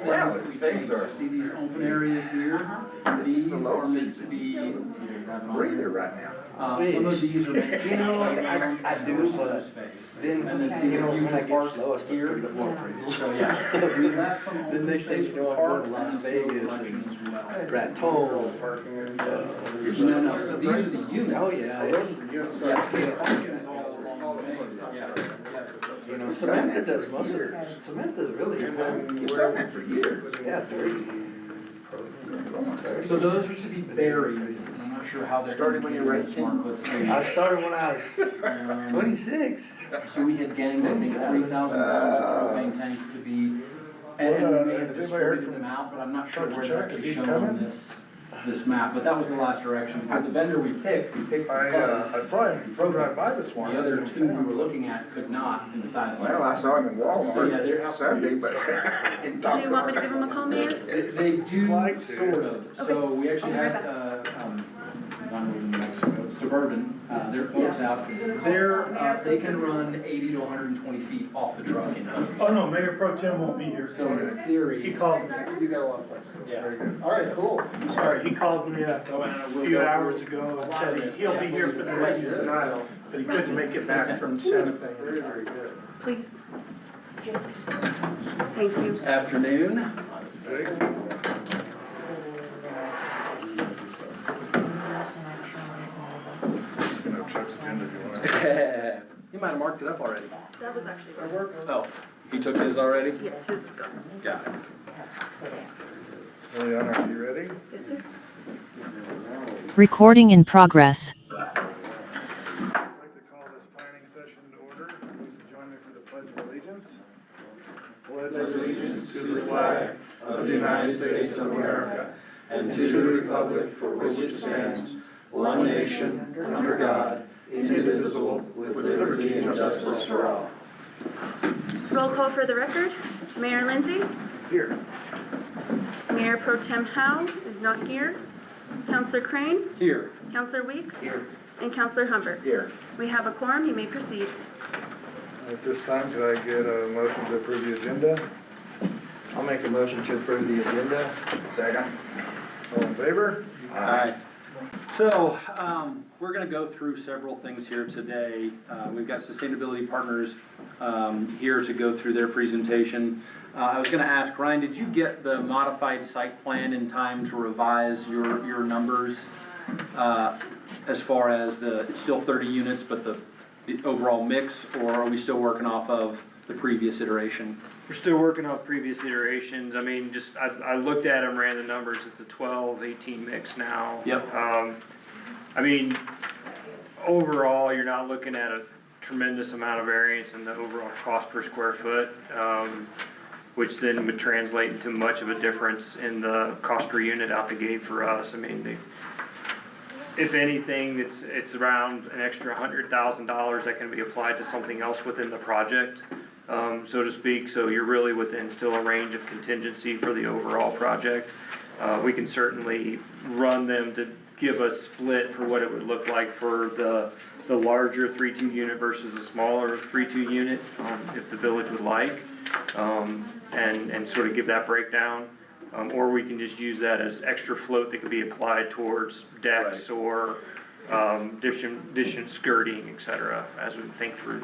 things Wow, that we things changed. are. See these open areas here? This is These the low are meant to season. be, you have an Breather right now. some of these are meant to be. You know, I do, but space. then, And then see you the know, when I future get park slow, I start here. putting up more appraisals. So yeah, we left some The open next thing space you know, for I'm going park to Las and Vegas collection and as well. Raton. No, so these are the units. Oh, yeah, it's, Yeah, see, the parking is all along the way. Yeah, you know, Samantha does most of it. Samantha's really, You've done that for years. yeah, 30. So those are to be buried. I'm not sure how they're. Started when you were 18? Mark, let's see. I started when I was 26. So we had ganged, I think, 3,000 gallons of propane tank to be, and we may have distributed them out, but I'm not sure where they're actually shown on this map. But that was the last direction, because the vendor we picked because I saw him drive by this the morning. other two we were looking at could not in the size Well, limit. I saw him in So, yeah, they're Walmart out. Sunday, but I didn't talk Do you want me to give them a call, Mayor? They do, Like to. sort of. So we actually I'll be right had, Don was in Mexico, Suburban, their folks out. They're, they can run 80 to 120 feet off the truck in hose. Oh, no, Mayor Pro Tem won't be here. So in theory. He called me. You got a lot of flex. Yeah. All right, cool. Sorry, he called me a few hours ago and said he'll be here for the rest of the night, but he couldn't make it back from Santa Fe. Very, very good. Please. Thank you. Afternoon. You know Chuck's agenda if you want. You might have marked it up already. That was actually yours. Oh, he took his already? Yes, his is gone. Got it. Leon, are you ready? Yes, sir. Recording in progress. I'd like to call this planning session to order. Please join me for the Pledge of Allegiance. Pledge allegiance to the flag of the United States of America and to the republic for which it stands, one nation, under God, indivisible, with liberty and justice for all. Roll call for the record. Mayor Lindsay. Here. Mayor Pro Tem Howe is not here. Councillor Crane. Here. Councillor Weeks. Here. And Councillor Humbert. Here. We have a quorum. You may proceed. At this time, could I get a motion to approve the agenda? I'll make a motion to approve the agenda. Second. All in favor? Aye. So, we're gonna go through several things here today. We've got Sustainability Partners, here to go through their presentation. I was gonna ask, Ryan, did you get the modified site plan in time to revise your numbers? As far as it's still 30 units, but the overall mix, or are we still working off of the previous iteration? We're still working on previous iterations. I mean, I looked at them, ran the numbers. It's a 12-18 mix now. Yep. I mean, overall, you're not looking at a tremendous amount of variance in the overall cost per square foot, which then would translate into much of a difference in the cost per unit out the gate for us. I mean, if anything, it's around an extra $100,000 that can be applied to something else within the project. So to speak, so you're really within still a range of contingency for the overall project. We can certainly run them to give a split for what it would look like for the larger 3.2 unit versus a smaller 3.2 unit, if the village would like, and sort of give that breakdown. Or we can just use that as extra float that could be applied towards decks or addition skirting, et cetera, as we think through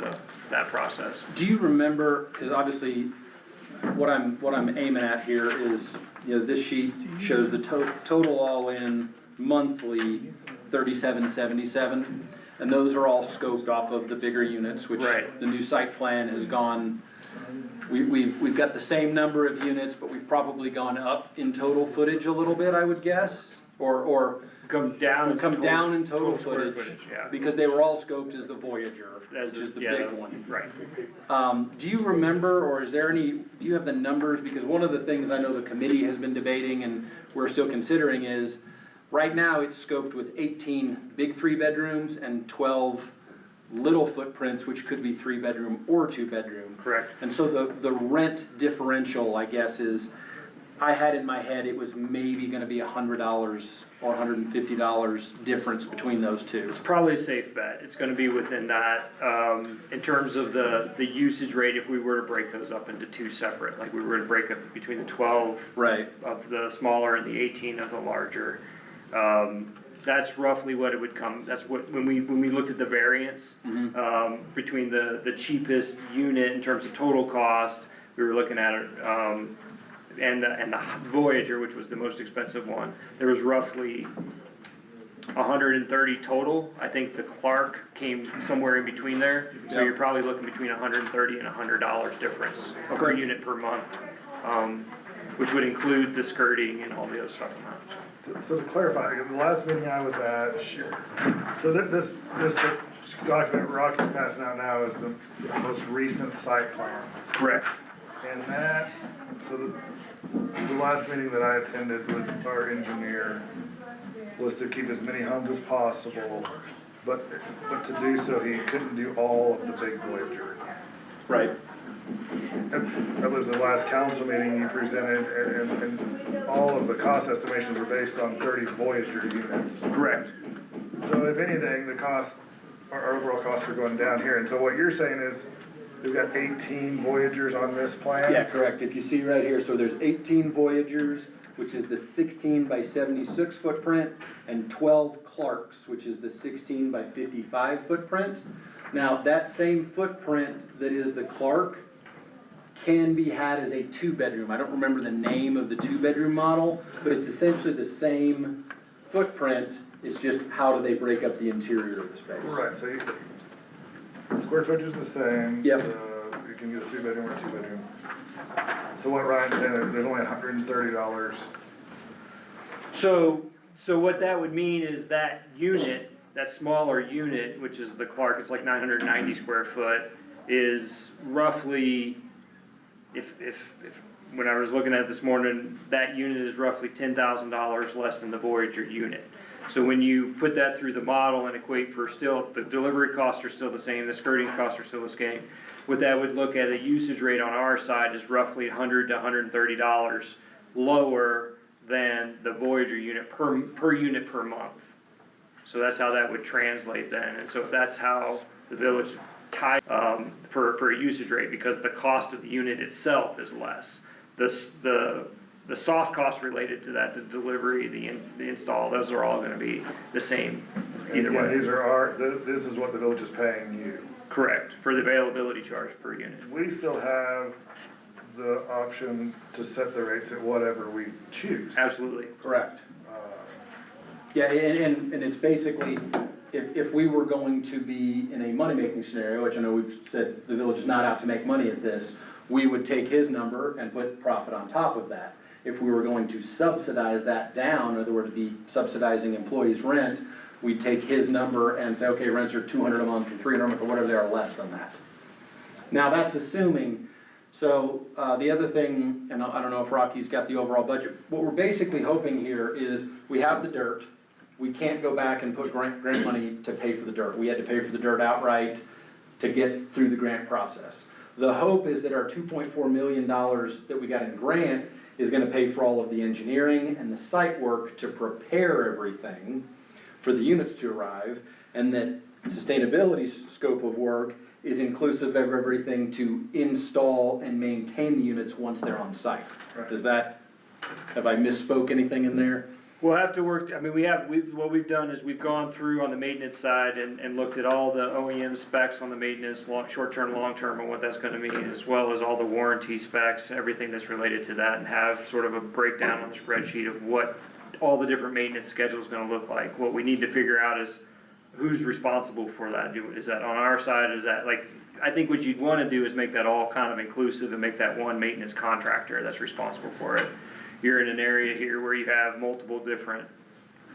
that process. Do you remember, because obviously what I'm aiming at here is, this sheet shows the total all-in monthly 3777, and those are all scoped off of the bigger units, which Right. the new site plan has gone. We've got the same number of units, but we've probably gone up in total footage a little bit, I would guess, or Come down. we've come down in total square footage, yeah. because they were all scoped as the Voyager, As which is the yeah, big one. Right. Do you remember, or do you have the numbers? Because one of the things I know the committee has been debating and we're still considering is, right now it's scoped with 18 big 3-bedrooms and 12 little footprints, which could be 3-bedroom or 2-bedroom. Correct. And so the rent differential, I guess, is, I had in my head it was maybe gonna be $100 or $150 difference between those two. It's probably a safe bet. It's gonna be within that. In terms of the usage rate, if we were to break those up into two separate, like we were to break up between the 12 Right, of the smaller and the 18 of the larger, that's roughly what it would come, that's what, when we looked at the variance, between the cheapest unit in terms of total cost, we were looking at it, and the Voyager, which was the most expensive one, there was roughly 130 total. I think the Clark came somewhere in between there, so Yep. you're probably looking between $130 and $100 difference per Okay. unit per month, which would include the skirting and all the other stuff in that. So to clarify, the last meeting I was at, so this document Rocky's passing out now is the most recent site plan. Correct. And that, so the last meeting that I attended with our engineer was to keep as many homes as possible, but to do so, he couldn't do all of the big Voyager. right. That was the last council meeting you presented, and all of the cost estimations were based on 30 Voyager units. Correct. So if anything, the cost, our overall costs are going down here, and so what you're saying is, we've got 18 Voyagers on this plan? Yeah, correct. If you see right here, so there's 18 Voyagers, which is the 16 by 76 footprint, and 12 Clarks, which is the 16 by 55 footprint. Now, that same footprint that is the Clark can be had as a 2-bedroom. I don't remember the name of the 2-bedroom model, but it's essentially the same footprint. It's just how do they break up the interior of the space. Right, so the square footage is the same. Yep. You can get a 3-bedroom or 2-bedroom. So what Ryan's saying, there's only $130. So what that would mean is that unit, that smaller unit, which is the Clark, it's like 990 square foot, is roughly, if when I was looking at it this morning, that unit is roughly $10,000 less than the Voyager unit. So when you put that through the model and equate for still, the delivery costs are still the same, the skirting costs are still the same. What that would look at, a usage rate on our side is roughly $100 to $130 lower than the Voyager unit per unit per month. So that's how that would translate then, and so if that's how the village tied, for a usage rate, because the cost of the unit itself is less. The soft costs related to that, the delivery, the install, those are all gonna be the same either And way. these this is what the village is paying you. Correct, for the availability charge per unit. We still have the option to set the rates at whatever we choose. Absolutely. Correct. Yeah, and it's basically, if we were going to be in a money-making scenario, which I know we've said the village is not out to make money at this, we would take his number and put profit on top of that. If we were going to subsidize that down, in other words, be subsidizing employees' rent, we'd take his number and say, okay, rents are $200 a month or $300 a month or whatever they are, less than that. Now, that's assuming, so the other thing, and I don't know if Rocky's got the overall budget, what we're basically hoping here is we have the dirt. We can't go back and put grant money to pay for the dirt. We had to pay for the dirt outright to get through the grant process. The hope is that our $2.4 million that we got in grant is gonna pay for all of the engineering and the site work to prepare everything for the units to arrive, and that sustainability's scope of work is inclusive of everything to install and maintain the units once they're on site. Right. Does that, have I misspoke anything in there? We'll have to work, I mean, what we've done is we've gone through on the maintenance side and looked at all the OEM specs on the maintenance, short-term, long-term, and what that's gonna mean, as well as all the warranty specs, everything that's related to that, and have sort of a breakdown on the spreadsheet of what all the different maintenance schedules gonna look like. What we need to figure out is who's responsible for that. Is that on our side, is that, like, I think what you'd wanna do is make that all kind of inclusive and make that one maintenance contractor that's responsible for it. You're in an area here where you have multiple different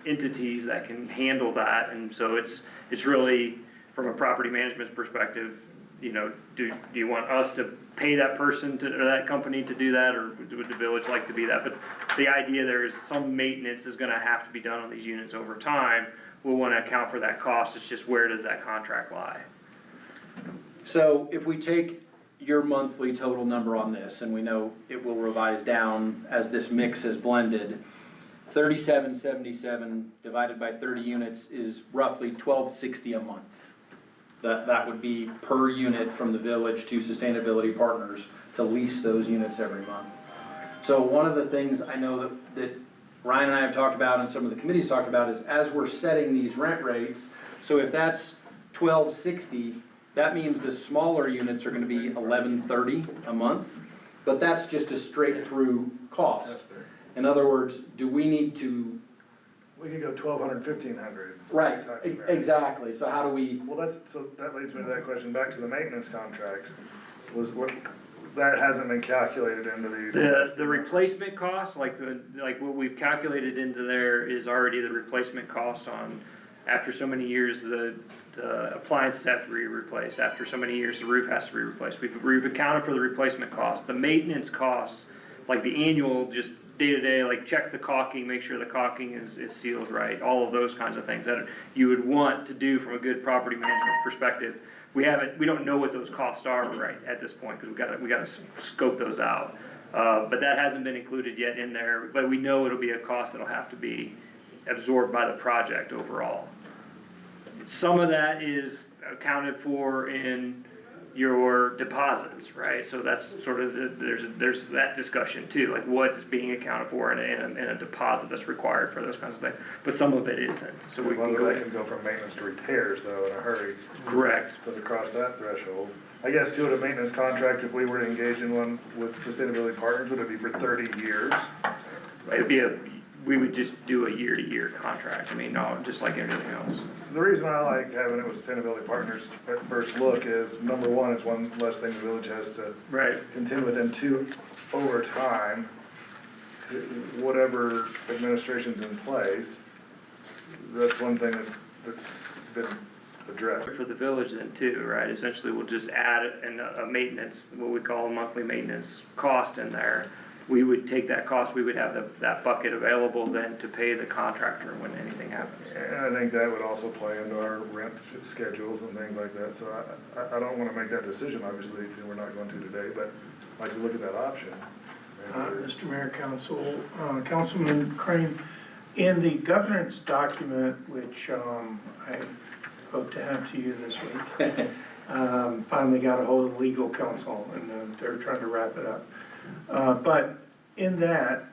entities that can handle that, and so it's really, from a property management perspective, you know, do you want us to pay that person or that company to do that, or would the village like to be that? But the idea there is some maintenance is gonna have to be done on these units over time. We'll wanna account for that cost, it's just where does that contract lie? So if we take your monthly total number on this, and we know it will revise down as this mix is blended. 3777 divided by 30 units is roughly $12.60 a month. That would be per unit from the village to Sustainability Partners to lease those units every month. So one of the things I know that Ryan and I have talked about and some of the committees talked about is as we're setting these rent rates, so if that's $12.60, that means the smaller units are gonna be $11.30 a month, but that's just a straight through cost. In other words, do we need to? We could go 1,200, 1,500. Right, Tax scenario. exactly, so how do we? Well, so that leads me to that question, back to the maintenance contract, was what, that hasn't been calculated into these. The replacement cost, like what we've calculated into there is already the replacement cost on, after so many years, the appliances have to be replaced, after so many years, the roof has to be replaced. We've accounted for the replacement cost, the maintenance costs, like the annual, just day-to-day, like check the caulking, make sure the caulking is sealed right, all of those kinds of things that you would want to do from a good property management perspective. We don't know what those costs are right at this point, because we gotta scope those out. But that hasn't been included yet in there, but we know it'll be a cost that'll have to be absorbed by the project overall. Some of that is accounted for in your deposits, right? So that's sort of, there's that discussion too, like what's being accounted for in a deposit that's required for those kinds of things. But some of it isn't, so we can Well, they can go from maintenance to repairs though in a hurry. correct. So to cross that threshold, I guess too, a maintenance contract, if we were to engage in one with Sustainability Partners, would it be for 30 years? It'd be we would just do a year-to-year contract, I mean, no, just like anything else. The reason I like having it with Sustainability Partners at first look is, number one, it's one less thing the village has to Right. contend with, and two, over time, whatever administration's in place, that's one thing that's been addressed. For the village then too, right, essentially we'll just add a maintenance, what we call a monthly maintenance cost in there. We would take that cost, we would have that bucket available then to pay the contractor when anything happens. And I think that would also play into our rent schedules and things like that, so I don't wanna make that decision, obviously, we're not going to today, but I'd like to look at that option. Mr. Mayor, Council, Councilman Crane, in the governance document, which I hope to have to you this week, finally got a hold of the legal counsel, and they're trying to wrap it up. But in that,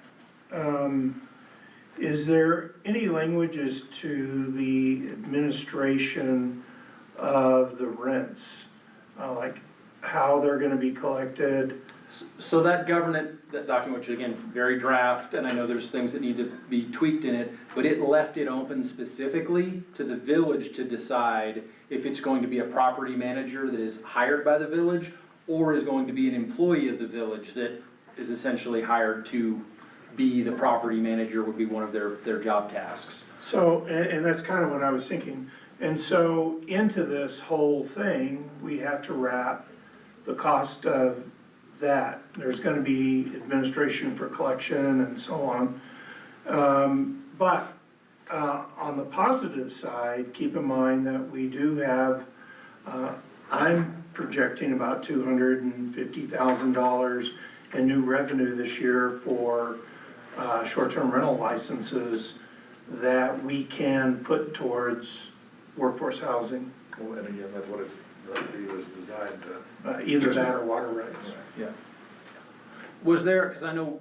is there any language as to the administration of the rents? Like how they're gonna be collected? So that document, which again, very draft, and I know there's things that need to be tweaked in it, but it left it open specifically to the village to decide if it's going to be a property manager that is hired by the village, or is going to be an employee of the village that is essentially hired to be the property manager, would be one of their job tasks. So, and that's kind of what I was thinking. And so into this whole thing, we have to wrap the cost of that. There's gonna be administration for collection and so on. But on the positive side, keep in mind that we do have, I'm projecting about $250,000 in new revenue this year for short-term rental licenses that we can put towards workforce housing, Well, and again, that's what the fee was designed to. either that or water rights. Yeah. Was there, because I know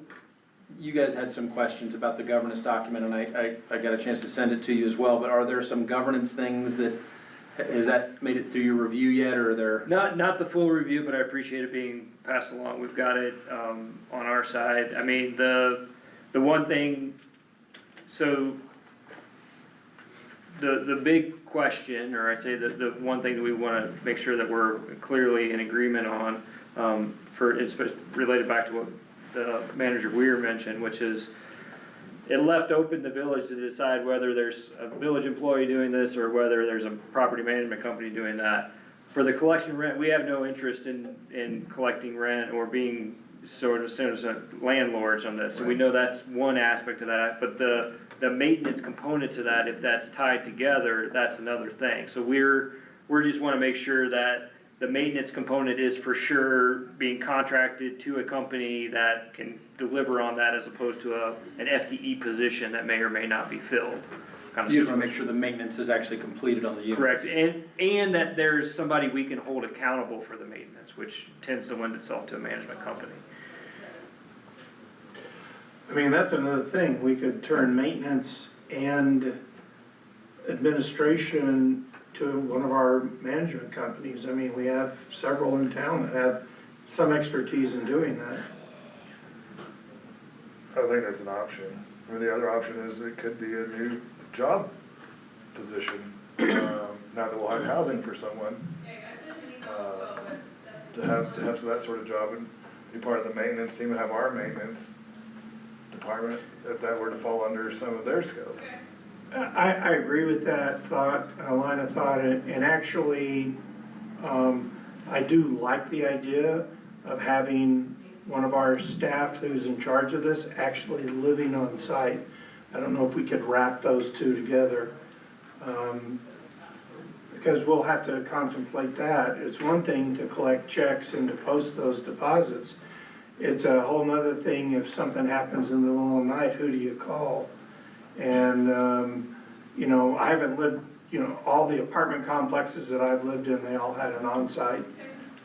you guys had some questions about the governance document, and I got a chance to send it to you as well, but are there some governance things that, has that made it through your review yet, or are there? Not the full review, but I appreciate it being passed along, we've got it, on our side. I mean, the one thing, so, the big question, or I say the one thing that we wanna make sure that we're clearly in agreement on, it's related back to what the manager Weir mentioned, which is, it left open the village to decide whether there's a village employee doing this or whether there's a property management company doing that. For the collection rent, we have no interest in collecting rent or being sort of landlords on this. So we know that's one aspect of that, but the maintenance component to that, if that's tied together, that's another thing. So we're just wanna make sure that the maintenance component is for sure being contracted to a company that can deliver on that as opposed to an FTE position that may or may not be filled. Kind of You just wanna situation. make sure the maintenance is actually completed on the units. Correct, and that there's somebody we can hold accountable for the maintenance, which tends to lend itself to a management company. I mean, that's another thing, we could turn maintenance and administration to one of our management companies. I mean, we have several in town that have some expertise in doing that. I think that's an option. Or the other option is it could be a new job position, now that we'll have housing for someone. To have that sort of job and be part of the maintenance team and have our maintenance department, if that were to fall under some of their scope. I agree with that thought, line of thought, and actually, I do like the idea of having one of our staff who's in charge of this actually living on site. I don't know if we could wrap those two together, because we'll have to contemplate that. It's one thing to collect checks and to post those deposits. It's a whole nother thing if something happens in the middle of the night, who do you call? And, you know, I haven't lived, you know, all the apartment complexes that I've lived in, they all had an on-site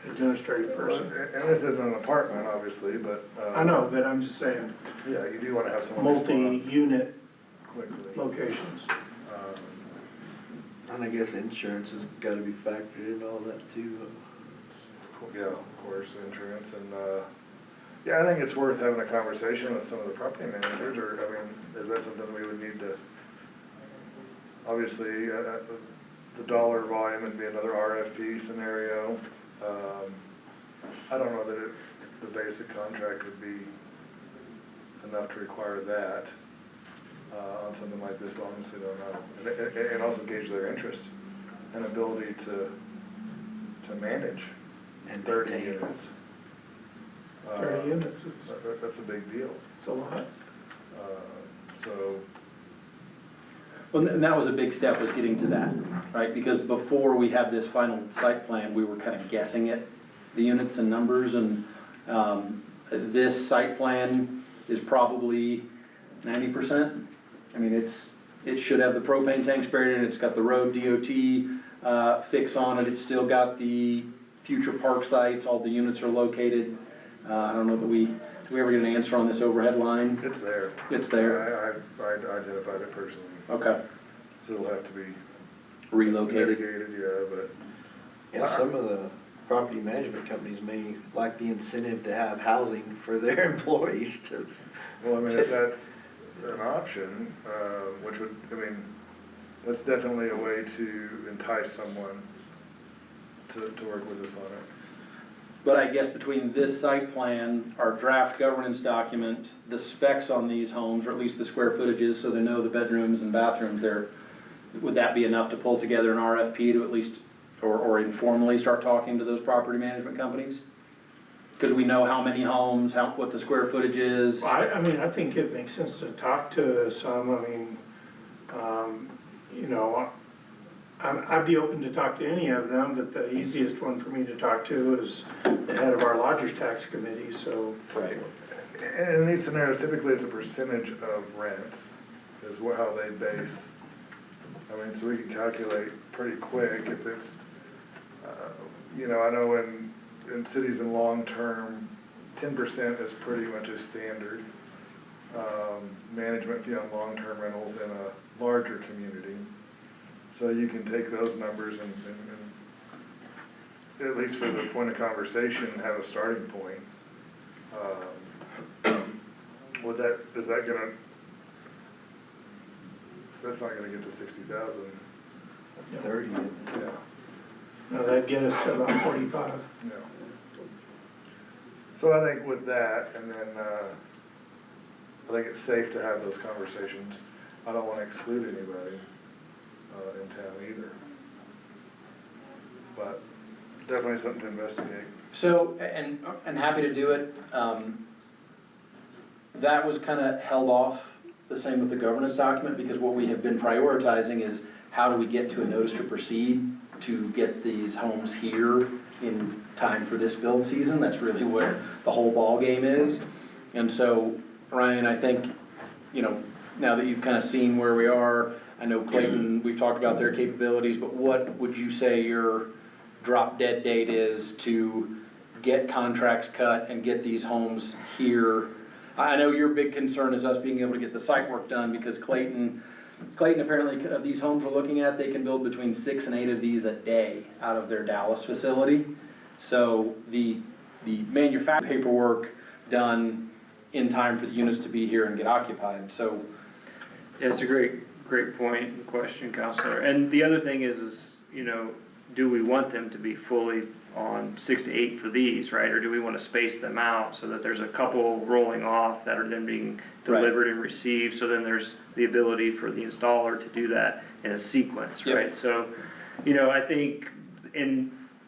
administrative person. And this isn't an apartment, obviously, but. I know, but I'm just saying, Yeah, you do wanna have someone respond multi-unit quickly. locations. And I guess insurance has gotta be factored in all that too. Yeah, of course, insurance and, yeah, I think it's worth having a conversation with some of the property managers, or, I mean, is that something we would need to? Obviously, the dollar volume would be another RFP scenario. I don't know that the basic contract would be enough to require that, on something like this, but honestly don't know. And also gauge their interest and ability to manage And 30 maintain. units. 30 units, That's a big deal. it's a lot. So, Well, and that was a big step, was getting to that, right? Because before we had this final site plan, we were kind of guessing at the units and numbers, and this site plan is probably 90%. I mean, it should have the propane tanks buried in it, it's got the road DOT fix on it, it's still got the future park sites, all the units are located. I don't know that did we ever get an answer on this overhead line? it's there. It's there, I identified it personally, okay, so it'll have to be relocated. mitigated, yeah, but. And some of the property management companies may like the incentive to have housing for their employees to. Well, I mean, if that's an option, which would, I mean, that's definitely a way to entice someone to work with us on it. But I guess between this site plan, our draft governance document, the specs on these homes, or at least the square footages, so they know the bedrooms and bathrooms there, would that be enough to pull together an RFP to at least, or informally start talking to those property management companies? Because we know how many homes, what the square footage is. I mean, I think it makes sense to talk to some, I mean, you know, I'd be open to talk to any of them, but the easiest one for me to talk to is the head of our lodgers tax committee, so. Right. And in these scenarios, typically it's a percentage of rents, is how they base. I mean, so we can calculate pretty quick if it's, you know, I know in cities in long-term, 10% is pretty much a standard management fee on long-term rentals in a larger community. So you can take those numbers and at least for the point of conversation, have a starting point. That's not gonna get to 60,000. 30. Yeah, No, that'd get us to about 45. yeah. So I think with that, and then, I think it's safe to have those conversations. I don't wanna exclude anybody, in town either. But definitely something to investigate. So, and happy to do it. That was kind of held off, the same with the governance document, because what we have been prioritizing is how do we get to a notice to proceed to get these homes here in time for this build season. That's really where the whole ball game is. And so, Ryan, I think, you know, now that you've kind of seen where we are, I know Clayton, we've talked about their capabilities, but what would you say your drop dead date is to get contracts cut and get these homes here? I know your big concern is us being able to get the site work done, because Clayton apparently, of these homes we're looking at, they can build between 6 and 8 of these a day out of their Dallas facility. So the manufacturing paperwork done in time for the units to be here and get occupied, so. Yeah, it's a great point and question, Counselor. And the other thing is, you know, do we want them to be fully on 6 to 8 for these, right? Or do we want to space them out so that there's a couple rolling off that are then being delivered and received? So then there's the ability for the installer to do that in a sequence, right? Yep. So, you know, I think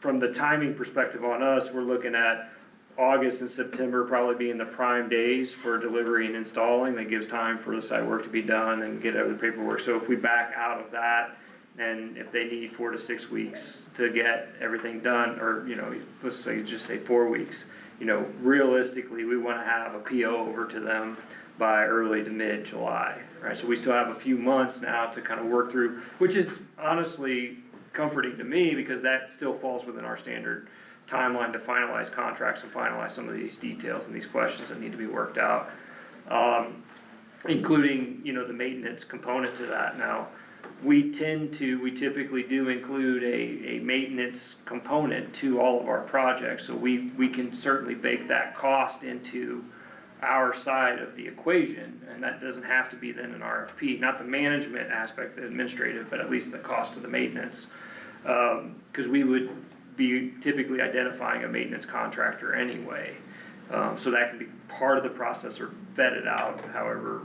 from the timing perspective on us, we're looking at August and September probably being the prime days for delivery and installing. That gives time for the site work to be done and get over the paperwork. So if we back out of that, and if they need 4 to 6 weeks to get everything done, or, you know, let's say, just say 4 weeks, you know, realistically, we wanna have a PO over to them by early to mid-July, right? So we still have a few months now to kind of work through, which is honestly comforting to me, because that still falls within our standard timeline to finalize contracts and finalize some of these details and these questions that need to be worked out, including, you know, the maintenance component to that. Now, we typically do include a maintenance component to all of our projects, so we can certainly bake that cost into our side of the equation, and that doesn't have to be then an RFP, not the management aspect, the administrative, but at least the cost of the maintenance. Because we would be typically identifying a maintenance contractor anyway. So that can be part of the process or vetted out, however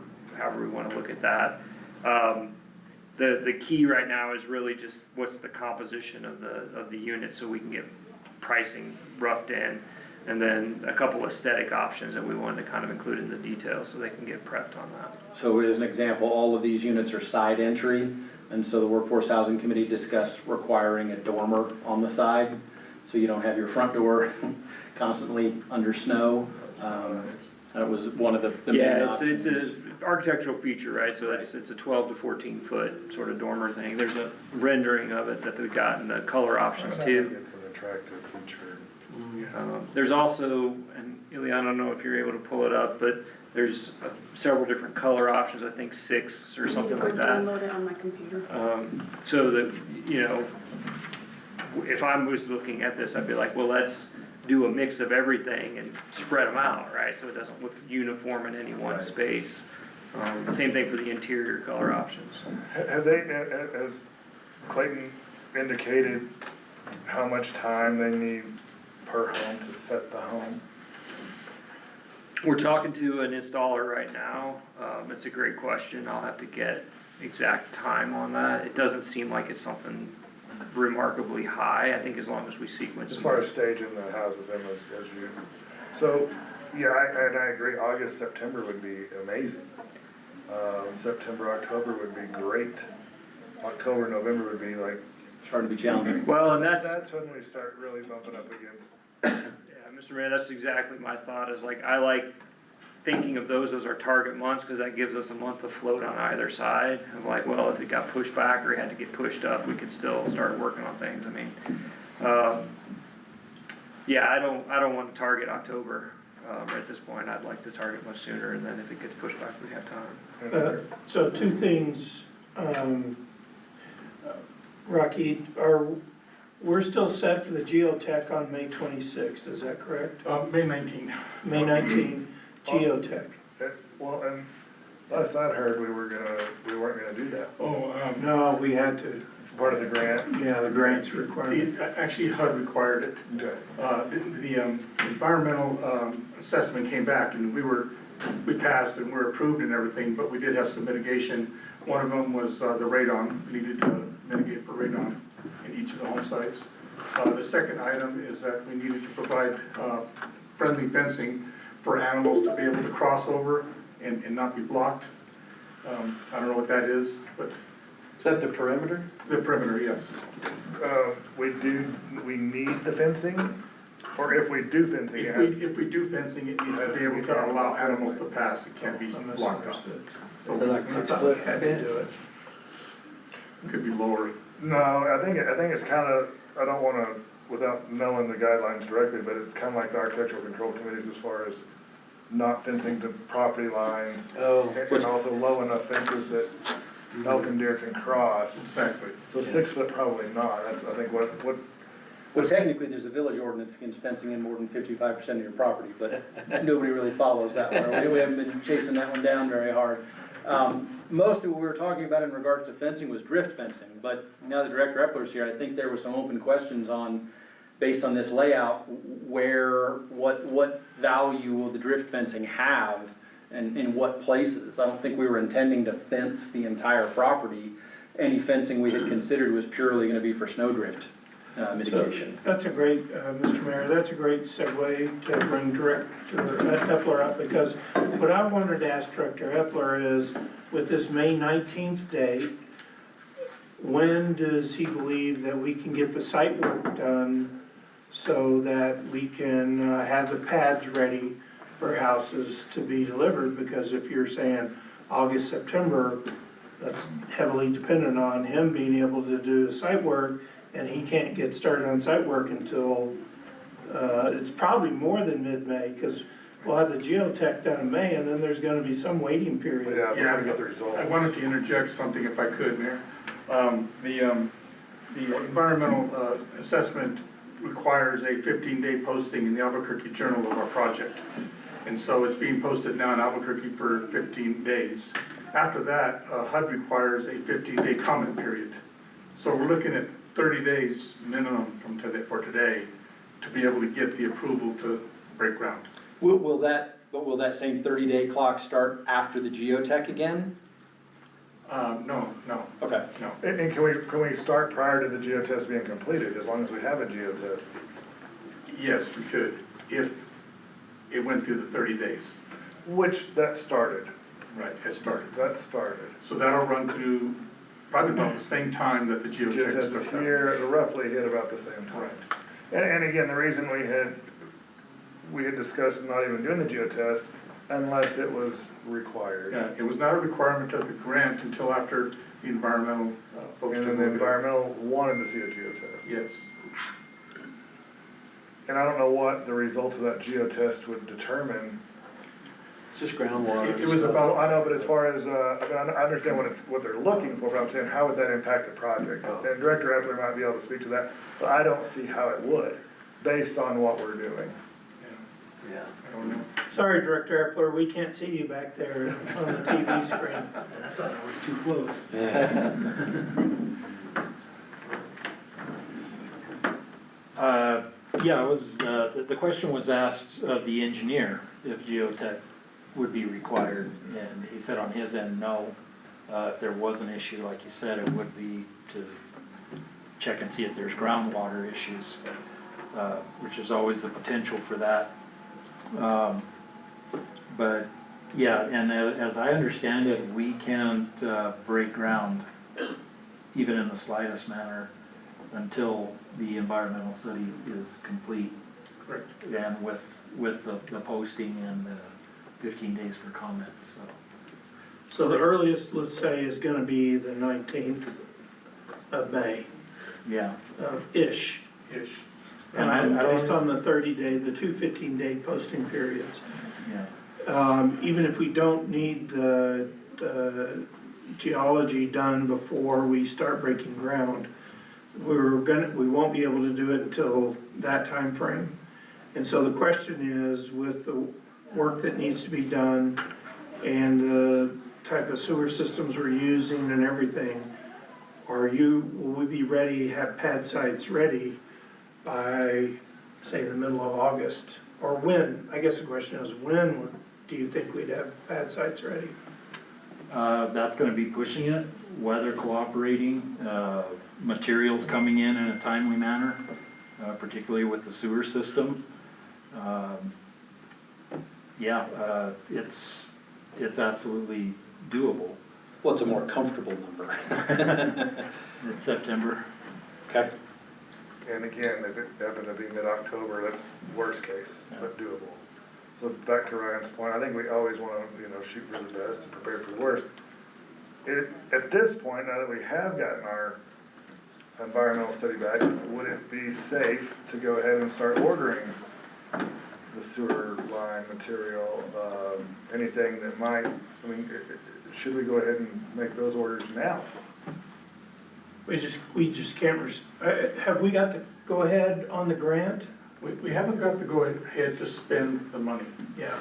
we wanna look at that. The key right now is really just what's the composition of the unit, so we can get pricing roughed in, and then a couple aesthetic options that we wanted to kind of include in the details so they can get prepped on that. So as an example, all of these units are side entry, and so the Workforce Housing Committee discussed requiring a dormer on the side, so you don't have your front door constantly under snow. That was one of the main options. It's a architectural feature, right? So it's a 12 to 14 foot sort of dormer thing. There's a rendering of it that we've got in the color options too. It's an attractive feature. There's also, and Ilya, I don't know if you're able to pull it up, but there's several different color options, I think 6 or something like that. Download it on my computer. So that, you know, if I was looking at this, I'd be like, well, let's do a mix of everything and spread them out, right? So it doesn't look uniform in any one space. Same thing for the interior color options. Has Clayton indicated how much time they need per home to set the home? We're talking to an installer right now. It's a great question. I'll have to get exact time on that. It doesn't seem like it's something remarkably high. I think as long as we sequence. As far as staging the houses in as you, so, yeah, I agree, August, September would be amazing. September, October would be great. October, November would be like. Starting to be challenging. Well, and that's when we start really bumping up against. yeah, Mr. Mayor, that's exactly my thought, is like, I like thinking of those as our target months, because that gives us a month of float on either side. Of like, well, if it got pushed back or it had to get pushed up, we could still start working on things. I mean, yeah, I don't want to target October at this point. I'd like to target much sooner, and then if it gets pushed back, we have time. So 2 things, Rocky, we're still set for the geotech on May 26th, is that correct? May 19th. May 19th, geotech. Well, and last I'd heard, we weren't gonna do that. No, we had to, Part of the grant. yeah, the grants required. Actually, HUD required it. Okay. The environmental assessment came back, and we passed and we're approved and everything, but we did have some mitigation. One of them was the radon. We needed to mitigate for radon in each of the home sites. The second item is that we needed to provide friendly fencing for animals to be able to cross over and not be blocked. I don't know what that is, but that the perimeter? The perimeter, yes. We need the fencing, or if we do fencing, it has. If we do fencing, it needs to be able to allow animals to pass, it can't be blocked off. So like 6-foot fence? Could be lower. No, I think it's kinda, I don't wanna, without knowing the guidelines directly, but it's kinda like the architectural control committees as far as not fencing to property lines. Oh. And also low enough fences that elk and deer can cross. Exactly. So 6 foot probably not, that's, I think, what, Well, technically, there's a village ordinance against fencing in more than 55% of your property, but nobody really follows that one. We haven't been chasing that one down very hard. Most of what we were talking about in regards to fencing was drift fencing, but now that Director Epler's here, I think there were some open questions on, based on this layout, what value will the drift fencing have and in what places? I don't think we were intending to fence the entire property. Any fencing we had considered was purely gonna be for snowdrift mitigation. That's a great, Mr. Mayor, that's a great segue to bring Director Epler up, because what I wanted to ask Director Epler is, with this May 19th date, when does he believe that we can get the site work done so that we can have the pads ready for houses to be delivered? Because if you're saying August, September, that's heavily dependent on him being able to do the site work, and he can't get started on site work until, it's probably more than mid-May, because we'll have the geotech done in May, and then there's gonna be some waiting period. yeah, Yeah, before we get the results. I wanted to interject something if I could, Mayor. The environmental assessment requires a 15-day posting in the Albuquerque Journal of our project. And so it's being posted now in Albuquerque for 15 days. After that, HUD requires a 15-day comment period. So we're looking at 30 days minimum from today, for today, to be able to get the approval to break ground. Will that same 30-day clock start after the geotech again? No. Okay. No. And can we start prior to the geotest being completed, as long as we have a geotest? Yes, we could, if it went through the 30 days. Which, that started, Right, it started. that started. So that'll run through probably about the same time that the geotech Geotest starts is up. here, it'll roughly hit about the same time. And again, the reason we had discussed not even doing the geotest unless it was required. Yeah, it was not a requirement of the grant until after the environmental folks And took then the a look at it. environmental wanted to see a geotest. Yes. And I don't know what the results of that geotest would determine. It's just groundwater. It and was stuff. about- I know, but as far as, I mean, I understand what they're looking for, but I'm saying, how would that impact the project? Oh. And Director Epler might be able to speak to that, but I don't see how it would, based on what we're doing. Yeah. I don't know. Sorry, Director Epler, we can't see you back there on the TV screen. I thought I was too close. Yeah, it was, the question was asked of the engineer if geotech would be required, and he said on his end, no. If there was an issue, like you said, it would be to check and see if there's groundwater issues, which is always the potential for that. But, yeah, and as I understand it, we can't break ground, even in the slightest manner, until the environmental study is complete. Correct. And with the posting and the 15 days for comments, so. So the earliest, let's say, is gonna be the 19th of May, Yeah, ish. Ish. And I don't- Based on the 30-day, the two 15-day posting periods. yeah, Even if we don't need the geology done before we start breaking ground, we won't be able to do it until that time frame. And so the question is, with the work that needs to be done and the type of sewer systems we're using and everything, will we be ready, have pad sites ready by, say, the middle of August? Or when? I guess the question is, when do you think we'd have pad sites ready? that's gonna be pushing it, weather cooperating, materials coming in a timely manner, particularly with the sewer system. Yeah, it's absolutely doable. Well, it's a more comfortable number. It's September. Okay, And again, if it happened to be mid-October, that's worst case, but doable. So back to Ryan's point, I think we always wanna, shoot for the best and prepare for the worst. At this point, now that we have gotten our environmental study back, would it be safe to go ahead and start ordering the sewer line material, anything that might, should we go ahead and make those orders now? We just can't, have we got to go ahead on the grant? We haven't got to go ahead to spend the money, Yeah.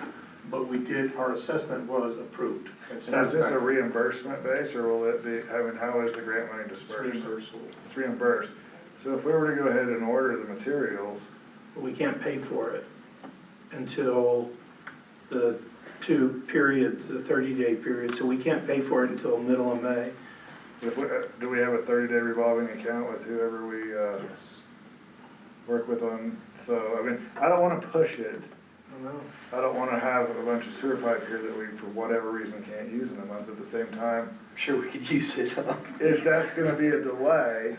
but we did, our assessment was approved. And is this a reimbursement base, or will it be, how is the grant money It's dispersed? reimbursable. It's reimbursed. So if we were to go ahead and order the materials, We can't pay for it until the 2 periods, the 30-day period, so we can't pay for it until middle of May. do we have a 30-day revolving account with whoever we, Yes. work with on? So, I don't wanna push it. I know. I don't wanna have a bunch of sewer pipe here that we, for whatever reason, can't use in a month. At the same time, I'm sure we could use it. if that's gonna be a delay,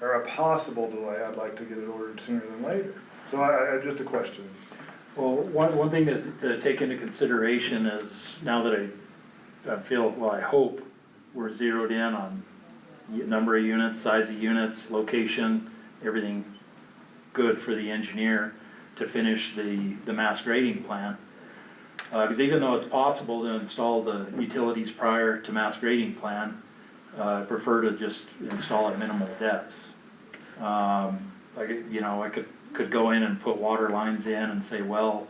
or a possible delay, I'd like to get it ordered sooner than later. So just a question. Well, one thing to take into consideration is, now that I feel, well, I hope we're zeroed in on number of units, size of units, location, everything good for the engineer to finish the mass grading plan. Because even though it's possible to install the utilities prior to mass grading plan, I prefer to just install at minimal depths. I could go in and put water lines in and say, well,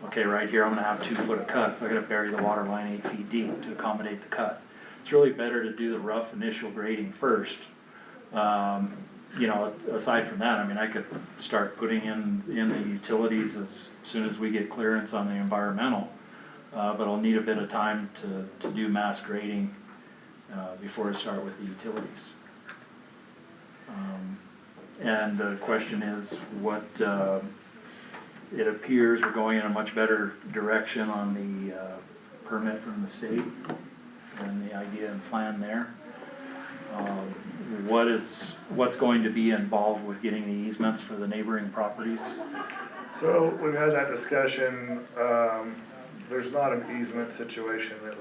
okay, right here, I'm gonna have 2 foot of cuts, I gotta bury the water line 8 feet deep to accommodate the cut. It's really better to do the rough initial grading first. Aside from that, I could start putting in the utilities as soon as we get clearance on the environmental. But I'll need a bit of time to do mass grading, before I start with the utilities. And the question is, it appears we're going in a much better direction on the permit from the state and the idea and plan there. What's going to be involved with getting the easements for the neighboring properties? So we've had that discussion. There's not an easement situation that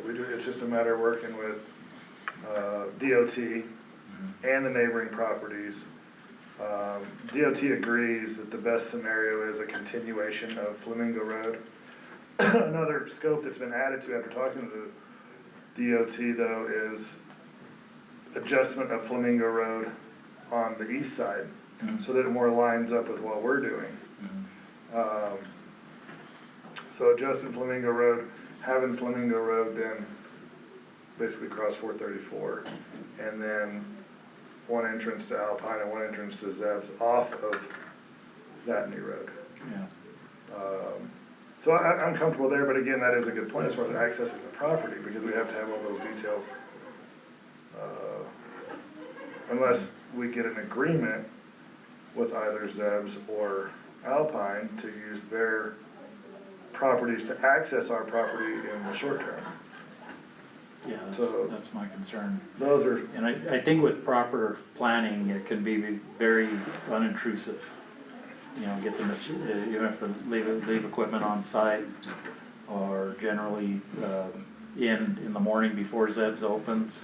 we do, it's just a matter of working with DOT and the neighboring properties. DOT agrees that the best scenario is a continuation of Flamingo Road. Another scope that's been added to after talking to the DOT though is adjustment of Flamingo Road on the east side, so that it more lines up with what we're doing. So adjusting Flamingo Road, having Flamingo Road then basically cross 434, and then one entrance to Alpine and one entrance to Zeb's off of that new road. Yeah. So I'm comfortable there, but again, that is a good point as far as accessing the property, because we have to have all those details. Unless we get an agreement with either Zeb's or Alpine to use their properties to access our property in the short term. Yeah, So- that's my concern. Those are, And I think with proper planning, it can be very unintrusive. Get you have to leave equipment on site, or generally, in the morning before Zeb's opens,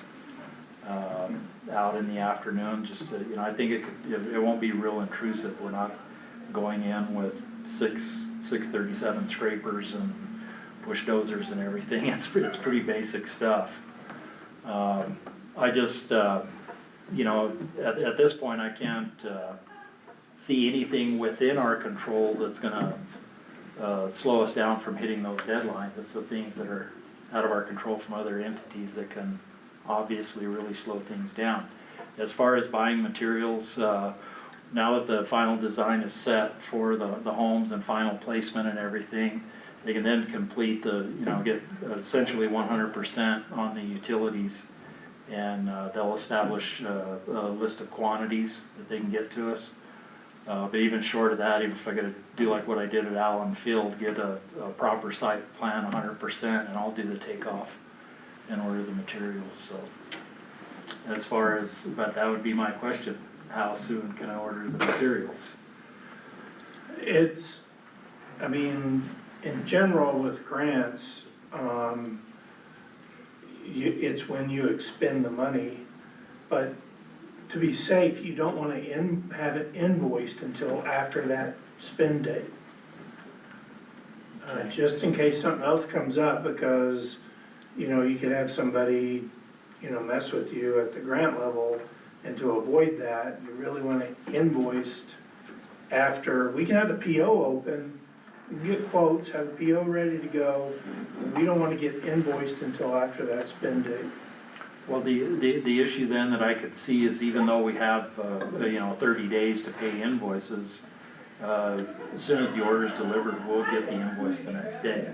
out in the afternoon, just to, I think it won't be real intrusive. We're not going in with 637 scrapers and push dozers and everything. It's pretty basic stuff. I just, at this point, I can't see anything within our control that's gonna slow us down from hitting those deadlines. It's the things that are out of our control from other entities that can obviously really slow things down. As far as buying materials, now that the final design is set for the homes and final placement and everything, they can then complete get essentially 100% on the utilities, and they'll establish a list of quantities that they can get to us. But even short of that, even if I gotta do like what I did at Allen Field, get a proper site plan 100%, and I'll do the takeoff and order the materials, so. As far as, but that would be my question, how soon can I order the materials? It's, I mean, in general with grants, it's when you expend the money, but to be safe, you don't wanna have it invoiced until after that spend date. Okay. Just in case something else comes up, because, you know, you could have somebody, you know, mess with you at the grant level, and to avoid that, you really want it invoiced after, we can have the PO open, we can get quotes, have the PO ready to go, we don't wanna get invoiced until after that spend date. Well, the issue then that I could see is even though we have, you know, 30 days to pay invoices, as soon as the order's delivered, we'll get the invoice the next day,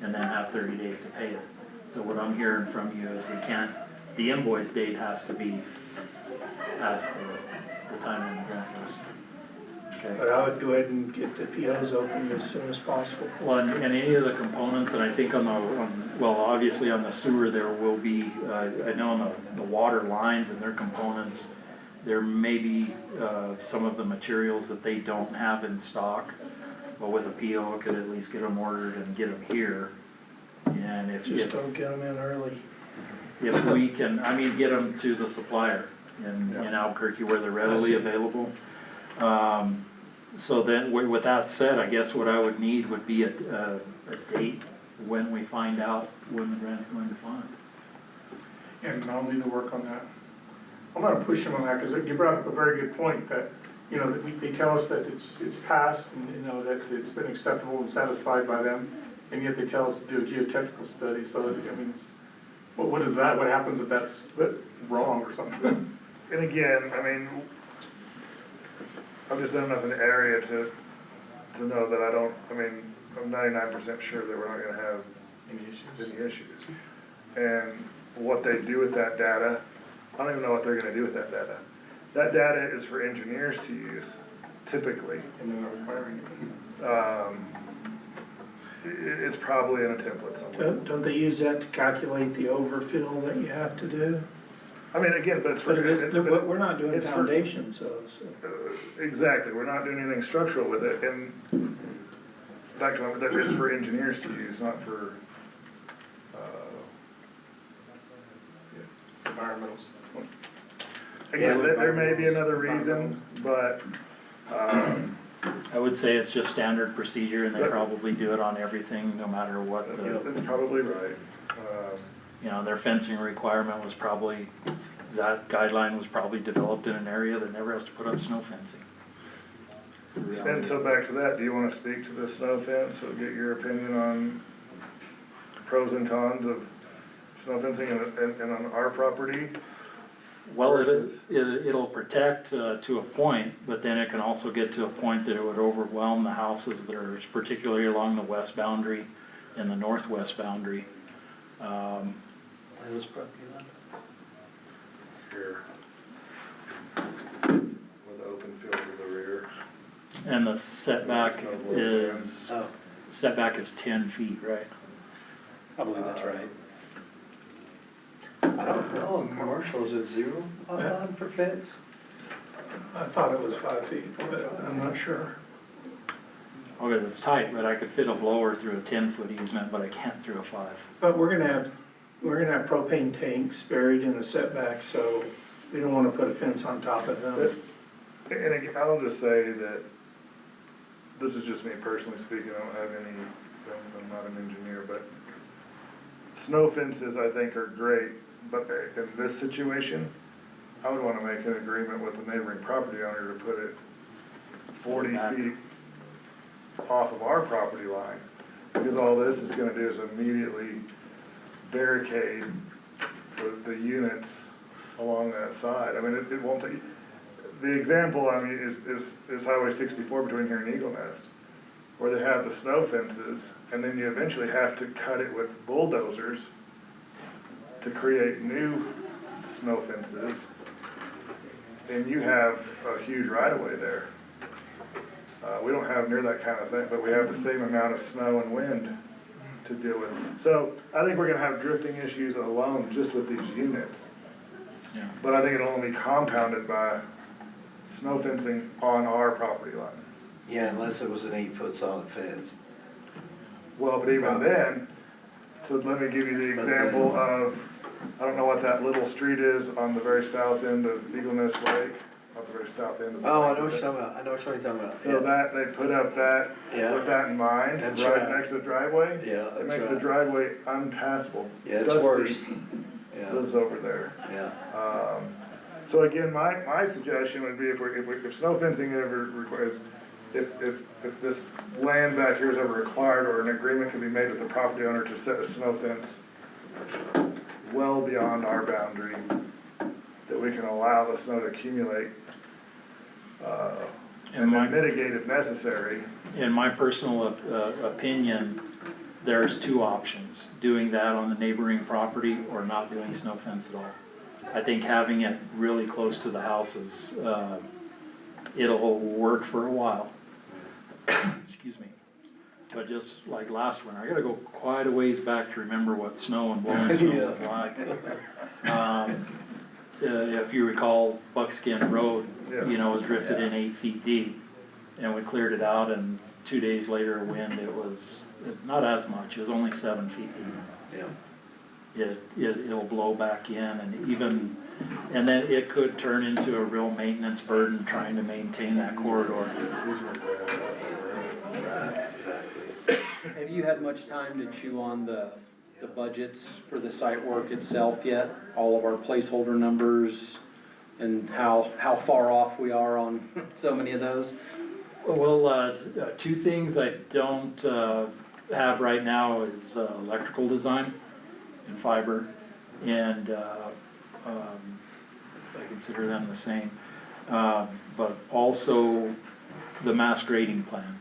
and then have 30 days to pay it. So what I'm hearing from you is we can't, the invoice date has to be past the time when the grant was. Okay. But I would go ahead and get the POs opened as soon as possible. Well, and any of the components, and I think well, obviously on the sewer, there will be, I know on the water lines and their components, there may be, some of the materials that they don't have in stock, but with a PO, it could at least get them ordered and get them here. And Just don't get them in early. if we can, I mean, get them to the supplier in Albuquerque where they're readily available. So then, with that said, I guess what I would need would be a date when we find out when the grant's going to fund. And I'll need to work on that. I'm gonna push him on that, because you brought up a very good point, that, you know, that they tell us that it's passed, and, you know, that it's been acceptable and satisfied by them, and yet they tell us to do a geotechnical study, so, I mean, it's, what is that, what happens if that's wrong or something? And again, I mean, I've just done enough in the area to know that I mean, I'm 99% sure that we're not gonna have any issues. And what they do with that data, I don't even know what they're gonna do with that data. That data is for engineers to use, typically. And then requiring It's probably in a template somewhere. Don't they use that to calculate the overfill that you have to do? I mean, again, but it's for. But we're not doing it's for- foundations, so. Exactly, we're not doing anything structural with it, and back to that, it's for engineers to use, not for, environmentals. again, there may be another reason, but, I would say it's just standard procedure and they probably do it on everything, no matter what that's probably right. you know, their fencing requirement was probably, that guideline was probably developed in an area that never has to put up snow fencing. It's the And reality. so back to that, do you wanna speak to the snow fence, so get your opinion on pros and cons of snow fencing and on our property? Well, versus- it'll protect to a point, but then it can also get to a point that it would overwhelm the houses that are particularly along the west boundary and the northwest boundary. Is this property line? Here. With the open field to the rear. And the setback Oh, is 10 feet, right? I believe that's right. I don't know, in commercial, is it 0 on for fence? I thought it was 5 feet, but I'm not sure. Okay, it's tight, but I could fit a blower through a 10-foot easement, but I can't through a 5. But we're gonna have propane tanks buried in the setback, so we don't wanna put a fence on top of them. And again, I'll just say that, this is just me personally speaking, I don't have any, I'm not an engineer, but snow fences I think are great, but in this situation, I would wanna make an agreement with the neighboring property owner to put it 40 Setback. feet off of our property line, because all this is gonna do is immediately barricade the units along that side. I mean, it won't take, the example, I mean, is Highway 64 between here and Eagle Nest, where they have the snow fences, and then you eventually have to cut it with bulldozers to create new snow fences, and you have a huge right-of-way there. We don't have near that kind of thing, but we have the same amount of snow and wind to deal with. So I think we're gonna have drifting issues alone just with these units. Yeah. But I think it'll only be compounded by snow fencing on our property line. Yeah, unless it was an 8-foot solid fence. Well, but even then, so let me give you the example of, I don't know what that little street is on the very south end of Eagle Nest Lake, not the very south end of the. Oh, I know what you're talking about, I know what you're talking about. So that, they put up that, Yeah. with that in mind, That's right right. next to the driveway. Yeah, It that's makes the right. driveway unpassable. Yeah, it's Dusty worse. Yeah, lives over there. yeah. So again, my suggestion would be if snow fencing ever requires, if this land back here is ever required, or an agreement can be made with the property owner to set a snow fence well beyond our boundary, that we can allow the snow to accumulate, And and my- then mitigate if necessary. In my personal opinion, there's two options, doing that on the neighboring property or not doing snow fence at all. I think having it really close to the houses, it'll work for a while. Excuse me. But just like last winter, I gotta go quite a ways back to remember what snow and blowing snow was like. If you recall, Buckskin Road, was drifted in 8 feet deep. And we cleared it out, and 2 days later, a wind, it was, not as much, it was only 7 feet deep. Yeah. It'll blow back in, and even, and then it could turn into a real maintenance burden trying to maintain that corridor. Right, exactly. Have you had much time to chew on the budgets for the site work itself yet? All of our placeholder numbers and how far off we are on so many of those? Well, two things I don't have right now is electrical design and fiber, and I consider them the same. But also the mass grading plan.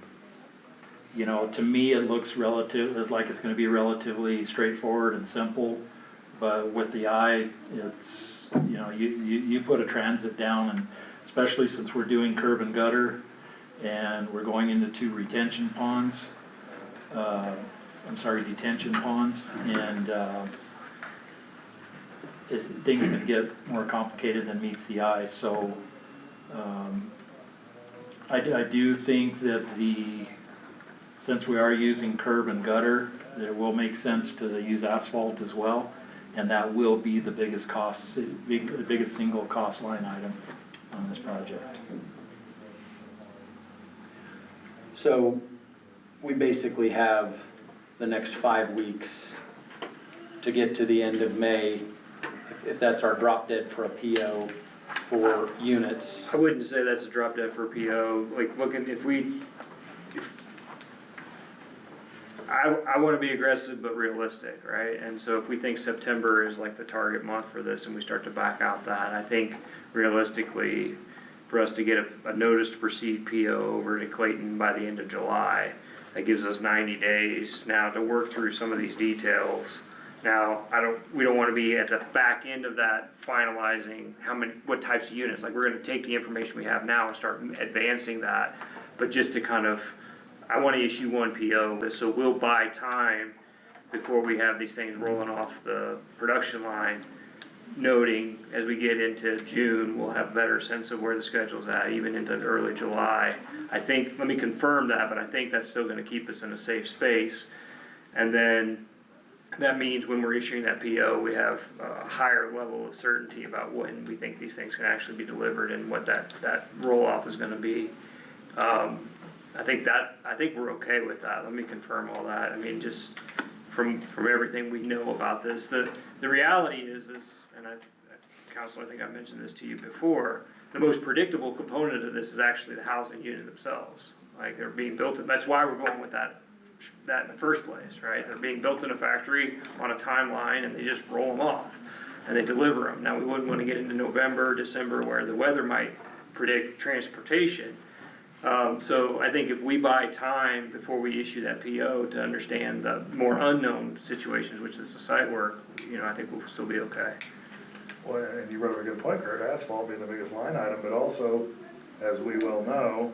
To me, it looks like it's gonna be relatively straightforward and simple, but with the eye, it's, you put a transit down, and especially since we're doing curb and gutter, and we're going into 2 retention ponds, detention ponds, and things can get more complicated than meets the eye, so I do think that since we are using curb and gutter, it will make sense to use asphalt as well, and that will be the biggest biggest single cost line item on this project. So we basically have the next 5 weeks to get to the end of May, if that's our drop dead for a PO for units. I wouldn't say that's a drop dead for PO, like, I wanna be aggressive but realistic, right? And so if we think September is like the target month for this and we start to back out that, I think realistically, for us to get a notice to proceed PO over to Clayton by the end of July, that gives us 90 days now to work through some of these details. Now, we don't wanna be at the back end of that finalizing what types of units, like, we're gonna take the information we have now and start advancing that, but just to kind of, I wanna issue 1 PO, so we'll buy time before we have these things rolling off the production line, noting as we get into June, we'll have a better sense of where the schedule's at, even into early July. I think, let me confirm that, but I think that's still gonna keep us in a safe space. And then, that means when we're issuing that PO, we have a higher level of certainty about when we think these things can actually be delivered and what that roll-off is gonna be. I think we're okay with that, let me confirm all that, I mean, just from everything we know about this, the reality is, and Counselor, I think I mentioned this to you before, the most predictable component of this is actually the housing unit themselves, like, they're being built, that's why we're going with that in the first place, right? They're being built in a factory on a timeline, and they just roll them off, and they deliver them. Now, we wouldn't wanna get into November, December, where the weather might predict transportation. So I think if we buy time before we issue that PO to understand the more unknown situations, which is the site work, I think we'll still be okay. Well, and you brought up a good point, Kurt, asphalt being the biggest line item, but also, as we well know,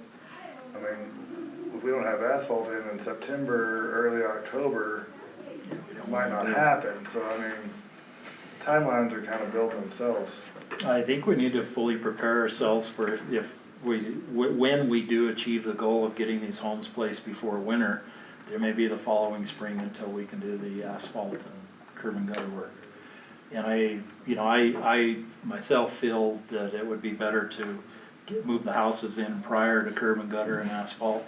I mean, if we don't have asphalt in September, early October, might not happen, so I mean, timelines are kind of building themselves. I think we need to fully prepare ourselves for if when we do achieve the goal of getting these homes placed before winter, there may be the following spring until we can do the asphalt and curb and gutter work. And I myself feel that it would be better to move the houses in prior to curb and gutter and asphalt.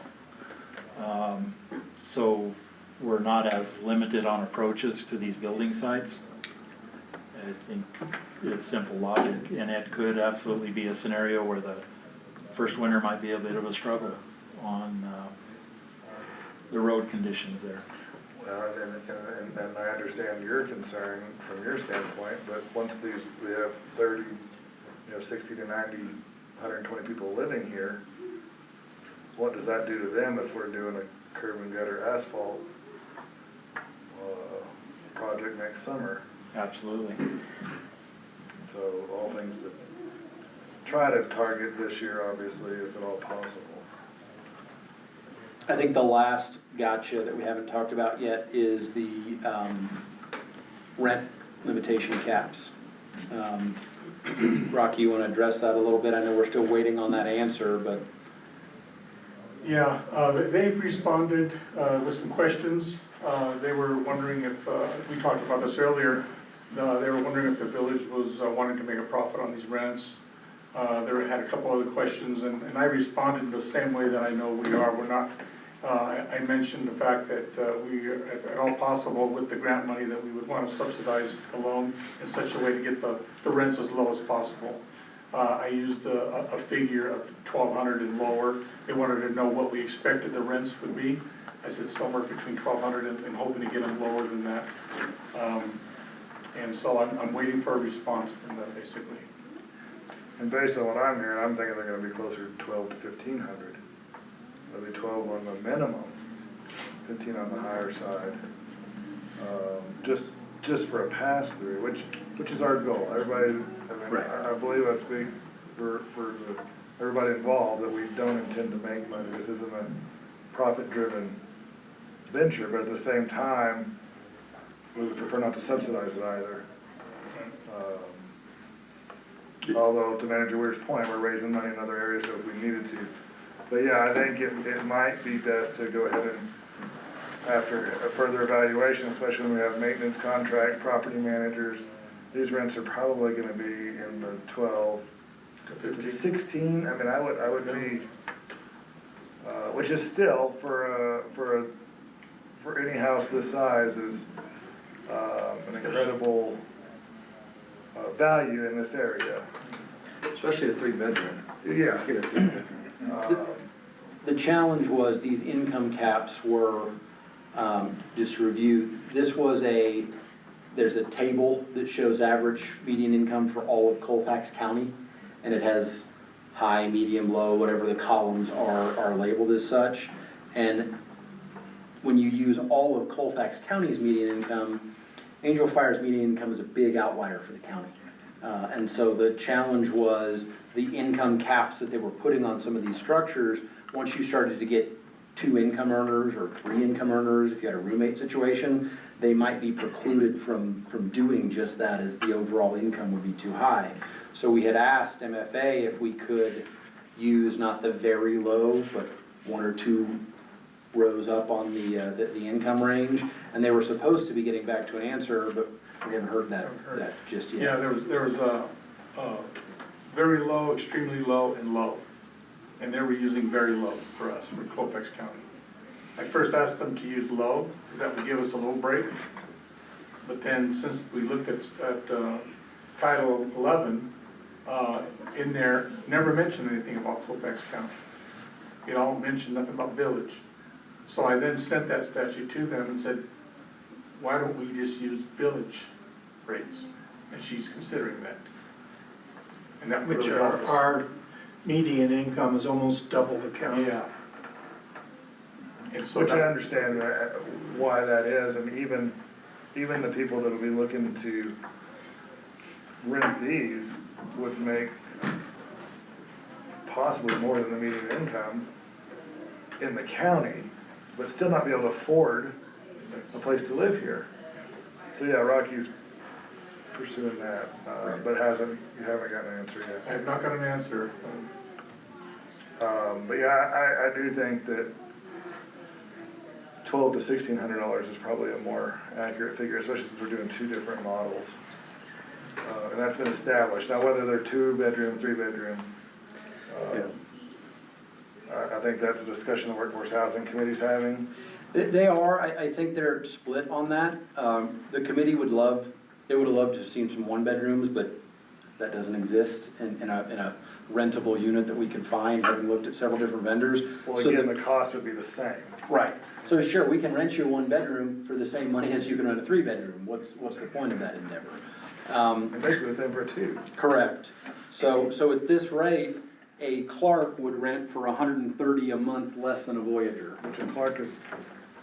So we're not as limited on approaches to these building sites. I think it's simple logic, and it could absolutely be a scenario where the first winter might be a bit of a struggle on the road conditions there. Well, and I understand your concern from your standpoint, but once we have 30, 60 to 90, 120 people living here, what does that do to them if we're doing a curb and gutter asphalt project next summer? Absolutely. So all things to try to target this year, obviously, if at all possible. I think the last gotcha that we haven't talked about yet is the rent limitation caps. Rocky, you wanna address that a little bit? I know we're still waiting on that answer, but. Yeah, they've responded with some questions. They were wondering if, we talked about this earlier, they were wondering if the village was wanting to make a profit on these rents. They had a couple other questions, and I responded the same way that I know we are. We're not, I mentioned the fact that we, at all possible with the grant money, that we would want to subsidize the loan in such a way to get the rents as low as possible. I used a figure of 1,200 and lower. They wanted to know what we expected the rents would be. I said somewhere between 1,200 and hoping to get them lower than that. And so I'm waiting for a response from them, basically. And based on what I'm hearing, I'm thinking they're gonna be closer to 12 to 1,500. Maybe 12 on the minimum, 15 on the higher side. Just for a pass-through, which is our goal. Everybody, I mean, Right. I believe I speak for everybody involved, that we don't intend to make money. This isn't a profit-driven venture, but at the same time, we would prefer not to subsidize it either. Although, to Manager Weir's point, we're raising money in other areas if we needed to. But yeah, I think it might be best to go ahead and, after a further evaluation, especially when we have maintenance contracts, property managers, these rents are probably gonna be in the 12 to 16. I mean, I would be, which is still, for any house this size, is an incredible value in this area. Especially a 3-bedroom. Yeah. Get a 3-bedroom. The challenge was these income caps were, just to review, there's a table that shows average median income for all of Colfax County, and it has high, medium, low, whatever the columns are labeled as such. And when you use all of Colfax County's median income, Angel Fire's median income is a big outlier for the county. And so the challenge was the income caps that they were putting on some of these structures. Once you started to get 2 income earners or 3 income earners, if you had a roommate situation, they might be precluded from doing just that, as the overall income would be too high. So we had asked MFA if we could use not the very low, but 1 or 2 rows up on the income range, and they were supposed to be getting back to an answer, but we haven't heard that just yet. Yeah, there was a very low, extremely low, and low. And they were using very low for us, for Colfax County. I first asked them to use low, because that would give us a little break. But then, since we looked at Title 11, in there, never mentioned anything about Colfax County. It all mentioned nothing about village. So I then sent that statute to them and said, why don't we just use village rates? And she's considering that. And that Which really helped us. our median income is almost double the county. Yeah. And so Which I that, understand why that is. I mean, even the people that will be looking to rent these would make possibly more than the median income in the county, but still not be able to afford a place to live here. So yeah, Rocky's pursuing that, but you haven't gotten an answer I yet. have not got an answer. But yeah, I do think that $1,200 to $1,600 is probably a more accurate figure, especially since we're doing two different models. And that's been established. Now, whether they're 2-bedroom, 3-bedroom, I think that's a discussion the Workforce Housing Committee's having. They are, I think they're split on that. The committee would love to have seen some 1-bedrooms, but that doesn't exist in a rentable unit that we can find, having looked at several different vendors. Well, So again, the- the cost would be the same. Right, so sure, we can rent you a 1-bedroom for the same money as you can rent a 3-bedroom. What's the point of that endeavor? And basically the same for a 2. Correct. So at this rate, a Clark would rent for $130 a month less than a Voyager. Which a Clark is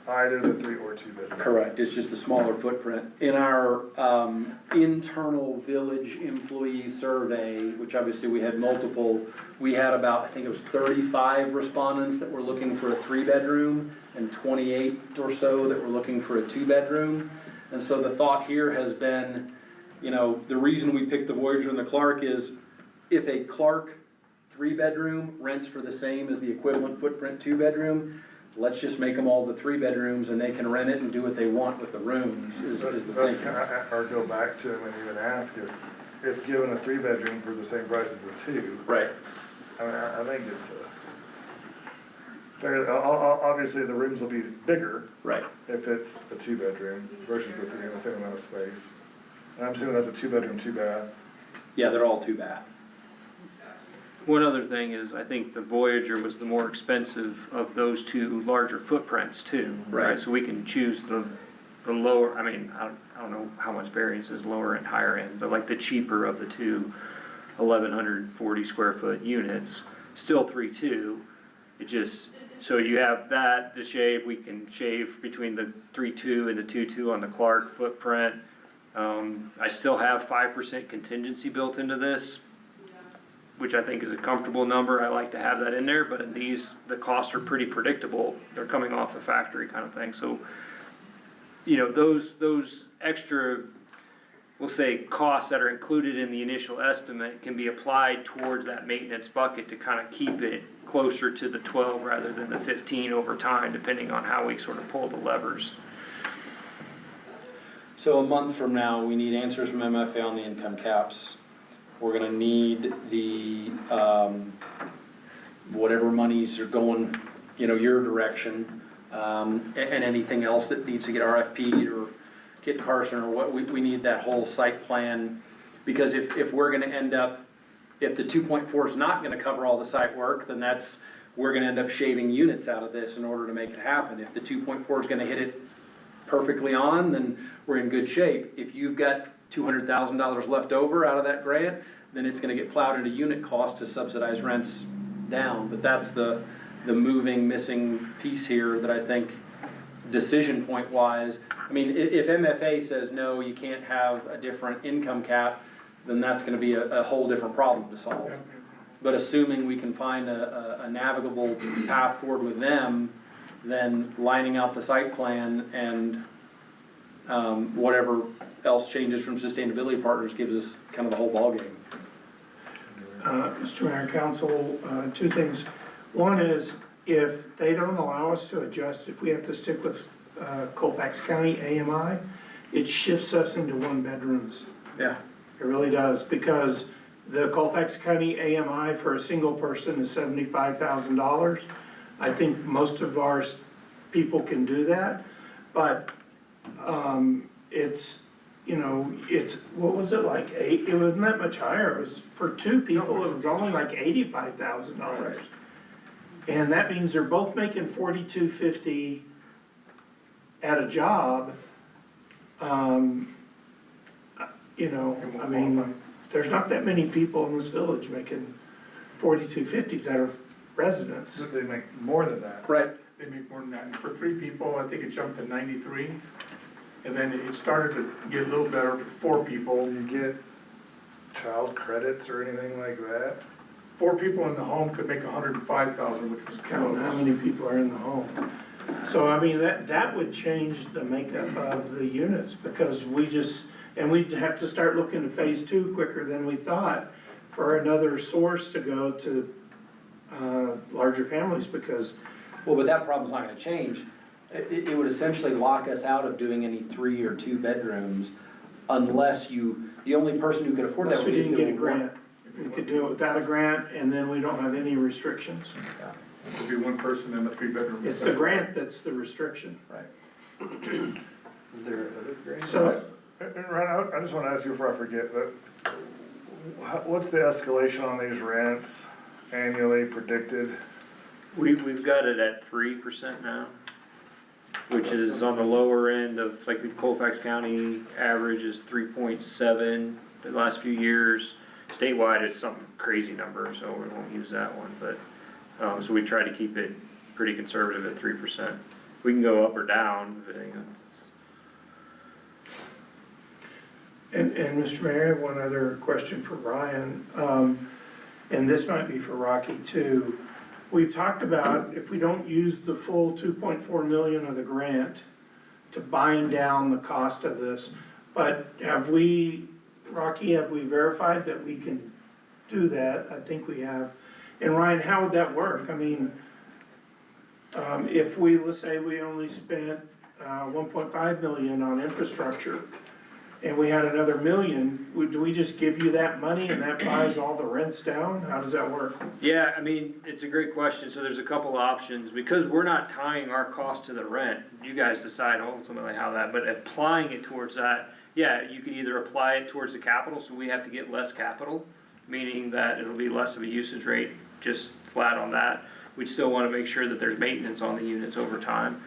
either the 3 or 2-bedroom. Correct, it's just a smaller footprint. In our internal village employee survey, which obviously we had multiple, we had about, I think it was 35 respondents that were looking for a 3-bedroom and 28 or so that were looking for a 2-bedroom. And so the thought here has been, you know, the reason we picked the Voyager and the Clark is if a Clark 3-bedroom rents for the same as the equivalent footprint 2-bedroom, let's just make them all the 3-bedrooms and they can rent it and do what they want with the rooms, is the That's thinking. kinda, or go back to him and even ask if given a 3-bedroom for the same price as a 2, Right, I mean, I think it's fairly, obviously the rooms will be bigger right. if it's a 2-bedroom versus the 3 in the same amount of space. And I'm assuming that's a 2-bedroom, 2-bath. Yeah, they're all 2-bath. One other thing is, I think the Voyager was the more expensive of those two larger footprints too. Right. So we can choose the lower, I mean, I don't know how much variance is lower and higher end, but like the cheaper of the two 1,140 square foot units, still 3.2. It just, so you have that to shave, we can shave between the 3.2 and the 2.2 on the Clark footprint. I still have 5% contingency built into this, which I think is a comfortable number. I like to have that in there, but in these, the costs are pretty predictable. They're coming off the factory kind of thing. So, you know, those extra, we'll say, costs that are included in the initial estimate can be applied towards that maintenance bucket to kind of keep it closer to the 12 rather than the 15 over time, depending on how we sort of pull the levers. So a month from now, we need answers from MFA on the income caps. We're gonna need the, whatever monies are going, you know, your direction, and anything else that needs to get RFP'd or Kit Carson or what, we need that whole site plan. Because if we're gonna end up, if the 2.4 is not gonna cover all the site work, then we're gonna end up shaving units out of this in order to make it happen. If the 2.4 is gonna hit it perfectly on, then we're in good shape. If you've got $200,000 left over out of that grant, then it's gonna get plowed into unit cost to subsidize rents down. But that's the moving, missing piece here that I think, decision point wise, I mean, if MFA says, no, you can't have a different income cap, then that's gonna be a whole different problem to solve. But assuming we can find a navigable path forward with them, then lining out the site plan and whatever else changes from Sustainability Partners gives us kind of the whole ballgame. Mr. Mayor, Council, 2 things. One is, if they don't allow us to adjust, if we have to stick with Colfax County AMI, it shifts us into 1-bedrooms. Yeah. It really does, because the Colfax County AMI for a single person is $75,000. I think most of our people can do that, but it's, you know, it's, what was it, like it wasn't that much higher. It was, for 2 people, it was only like $85,000. And that means they're both making $42.50 at a job. You know, I mean, there's not that many people in this village making $42.50 that are residents. They make more than that. Right. They make more than that. And for 3 people, I think it jumped to 93. And then it started to get a little better for 4 people. Do you get child credits or anything like that? 4 people in the home could make $105,000, which was Counting how close. many people are in the home. So I mean, that would change the makeup of the units, because and we'd have to start looking to phase two quicker than we thought for another source to go to, larger families, because, Well, but that problem's not gonna change. It would essentially lock us out of doing any 3 or 2 bedrooms unless the only person who could afford that unless would we be if didn't they get a were grant. We could do it without a grant, and then we don't have any restrictions. It'll be one person in the 3-bedroom. It's the grant that's the restriction. Right. Is there other grants? So, And Ryan, I just wanna ask you before I forget, what's the escalation on these rents annually predicted? We've got it at 3% now, which is on the lower end of, like, the Colfax County average is 3.7 the last few years. Statewide, it's some crazy number, so we won't use that one, but, so we try to keep it pretty conservative at 3%. We can go up or down, depending on. and Mr. Mayor, I have one other question for Ryan, and this might be for Rocky too. We've talked about if we don't use the full 2.4 million of the grant to bind down the cost of this, but Rocky, have we verified that we can do that? I think we have. And Ryan, how would that work? I mean, if let's say we only spent 1.5 million on infrastructure, and we had another million, do we just give you that money and that buys all the rents down? How does that work? Yeah, I mean, it's a great question, so there's a couple options, because we're not tying our cost to the rent, you guys decide ultimately how that, but applying it towards that, yeah, you could either apply it towards the capital, so we have to get less capital, meaning that it'll be less of a usage rate, just flat on that. We'd still wanna make sure that there's maintenance on the units over time.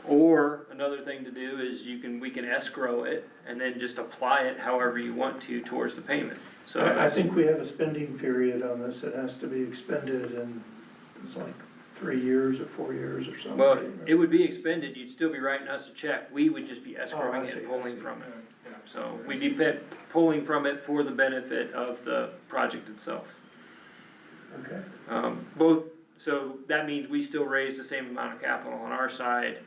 Or another thing to do is we can escrow it and then just apply it however you want to towards the payment, so. I think we have a spending period on this that has to be expended, and it's like 3 years or 4 years or something. Well, it would be expended, you'd still be writing us a check, we would just be Oh, I escrowing see, it, I pulling see. from it. So we'd be pulling from it for the benefit of the project itself. Okay. So that means we still raise the same amount of capital on our side,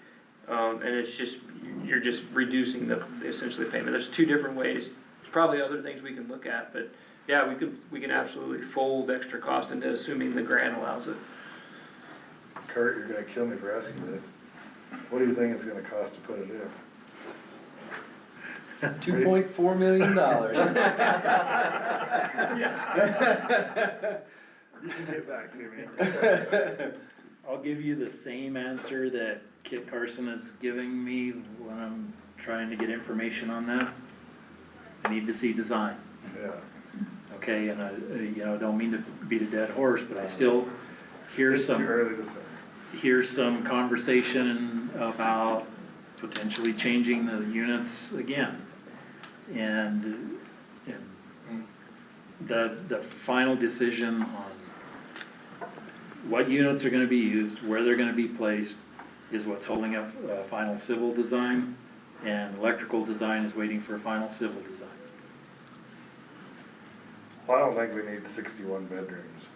and it's just, you're just reducing essentially the payment. There's 2 different ways, there's probably other things we can look at, but yeah, we can absolutely fold extra cost into assuming the grant allows it. Kurt, you're gonna kill me for asking this. What do you think it's gonna cost to put it in? $2.4 million. You can get back to me. I'll give you the same answer that Kit Carson is giving me when I'm trying to get information on that. I need to see design, Yeah. okay, and I don't mean to beat a dead horse, but I still hear It's too some, early to say. conversation about potentially changing the units again. And the final decision on what units are gonna be used, where they're gonna be placed, is what's holding up final civil design, and electrical design is waiting for final civil design. Well, I don't think we need 61 bedrooms.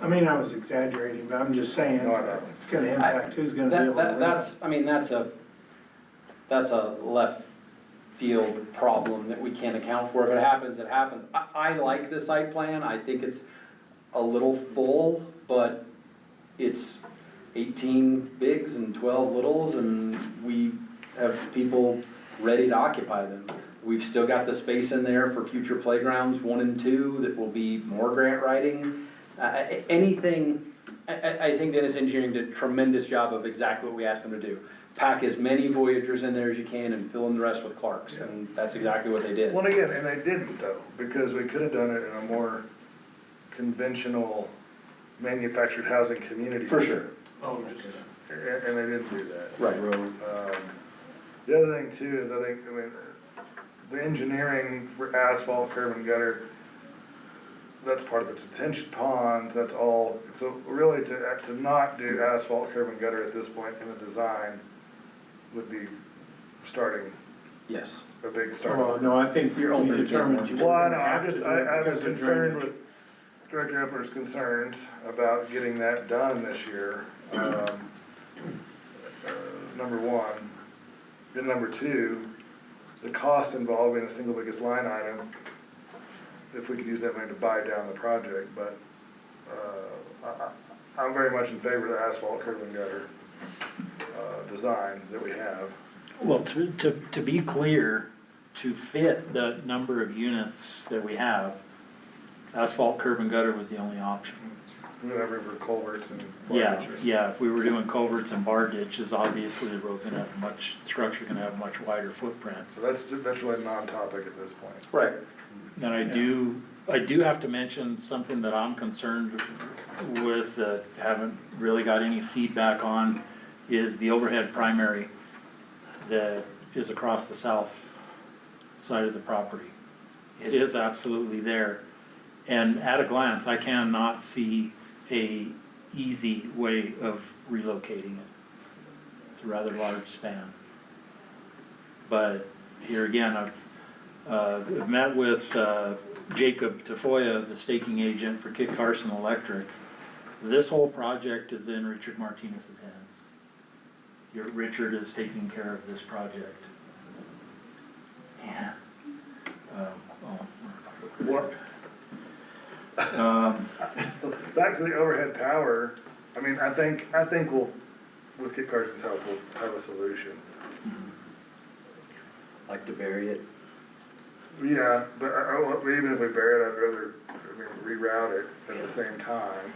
I mean, I was exaggerating, but I'm just saying, No, I know. it's gonna impact who's gonna be able to rent. That's a left field problem that we can't account for. If it happens, it happens. I like the site plan, I think it's a little full, but it's 18 bigs and 12 littles, and we have people ready to occupy them. We've still got the space in there for future playgrounds 1 and 2 that will be more grant writing. I think Dennis Engineering did a tremendous job of exactly what we asked them to do. Pack as many Voyagers in there as you can and fill in the rest with Clarks, and that's exactly what they did. Well, again, and they didn't though, because we could have done it in a more conventional manufactured housing community. For sure. And they didn't do that. Right. The other thing too is I mean, the engineering for asphalt, curb and gutter, that's part of the detention ponds, that's all. So really to not do asphalt, curb and gutter at this point in the design would be starting Yes. a big start. Well, no, I think You're we open to determined you Well, I were know, gonna have to do it I was because of concerned drainage. with Director Epler's concerns about getting that done this year. number one. Then number two, the cost involved being the single biggest line item, if we could use that money to buy down the project, but, I'm very much in favor of the asphalt curb and gutter, design that we have. Well, to be clear, to fit the number of units that we have, asphalt curb and gutter was the only option. We would have room for culverts and Yeah, bar ditches. yeah, if we were doing culverts and bar ditches, obviously the road's gonna have much, structure's gonna have a much wider footprint. So that's really a non-topic at this point. Right. And I do have to mention something that I'm concerned with, that haven't really got any feedback on, is the overhead primary that is across the south side of the property. It is absolutely there, and at a glance, I cannot see a easy way of relocating it. It's a rather large span. But here again, I've met with Jacob Tafoya, the staking agent for Kit Carson Electric. This whole project is in Richard Martinez's hands. Richard is taking care of this project. Yeah. What? Back to the overhead power, I mean, I think we'll, with Kit Carson's help, we'll have a solution. Like to bury it. Yeah, but even if we bury it, I'd rather, reroute it at the same time.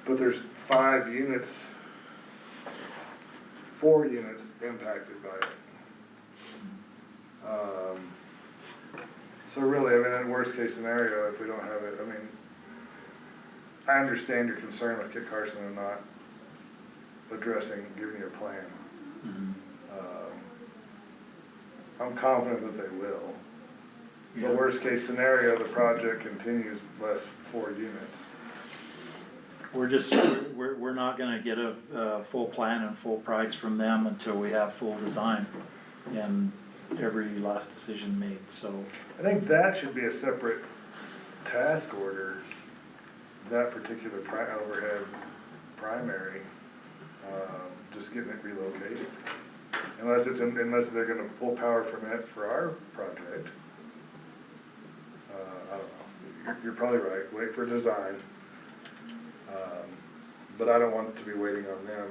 But there's 4 units impacted by it. So really, in worst case scenario, if we don't have it, I understand your concern with Kit Carson and not giving you a plan. I'm confident that they will. Yeah. The worst case scenario, the project continues less 4 units. We're not gonna get a full plan and full price from them until we have full design and every last decision made, so. I think that should be a separate task order, that particular overhead primary, just getting it relocated. Unless they're gonna pull power from it for our project. I don't know, you're probably right, wait for design. But I don't want to be waiting on them.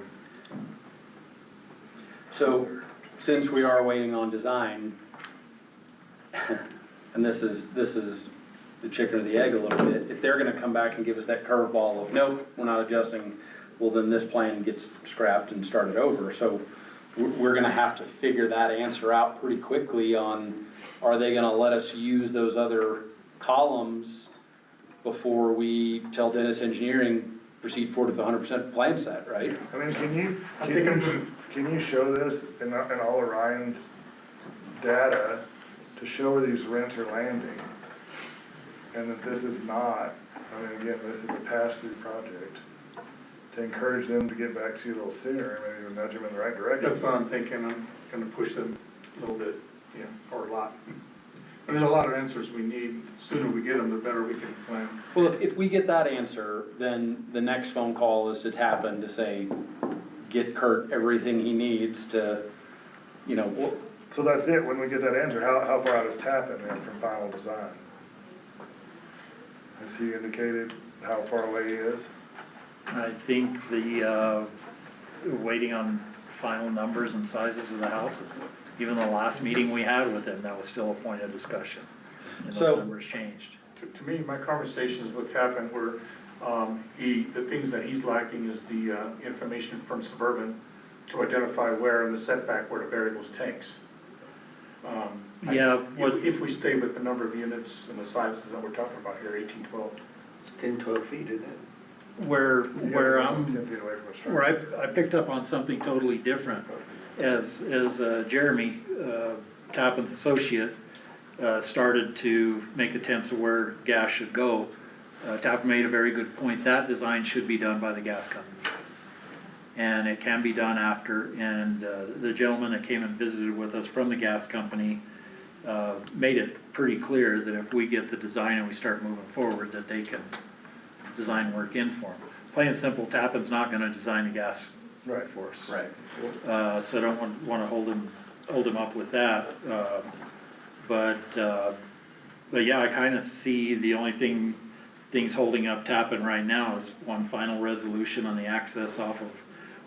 So, since we are waiting on design, and this is the chicken or the egg a little bit, if they're gonna come back and give us that curveball of, nope, we're not adjusting, well, then this plan gets scrapped and started over. So we're gonna have to figure that answer out pretty quickly on, are they gonna let us use those other columns before we tell Dennis Engineering, proceed forward with 100% plan set, right? Can you show this in all Orion's data to show where these rents are landing? And that this is not, again, this is a pass-through project, to encourage them to get back to you a little sooner, maybe even nudge them in the right direction. That's what I'm thinking, I'm gonna push them a little bit, or a lot. And there's a lot of answers we need, sooner we get them, the better we can plan. Well, if we get that answer, then the next phone call is to tap in to say, get Kurt everything he needs to, So that's it, when we get that answer, how far out is Tappan then from final design? Has he indicated how far away he is? I think waiting on final numbers and sizes of the houses. Even the last meeting we had with him, that was still a point of discussion, and those So- numbers changed. To me, my conversations with Tappan were, the things that he's lacking is the, information from Suburban to identify where in the setback where to bury those tanks. Yeah, If we stay with the number of units and the sizes that we're talking about here, 18, 12. It's 10, 12 feet, isn't it? where You I'm, 10 feet away from a structure. where I picked up on something totally different. As Jeremy, Tappan's associate, started to make attempts of where gas should go, Tappan made a very good point, that design should be done by the gas company. And it can be done after, and the gentleman that came and visited with us from the gas company made it pretty clear that if we get the design and we start moving forward, that they can design work in for them. Plain and simple, Tappan's not gonna design a gas Right. for us. Right. So I don't wanna hold him up with that, but yeah, I kinda see the only things holding up Tappan right now is one final resolution on the access off of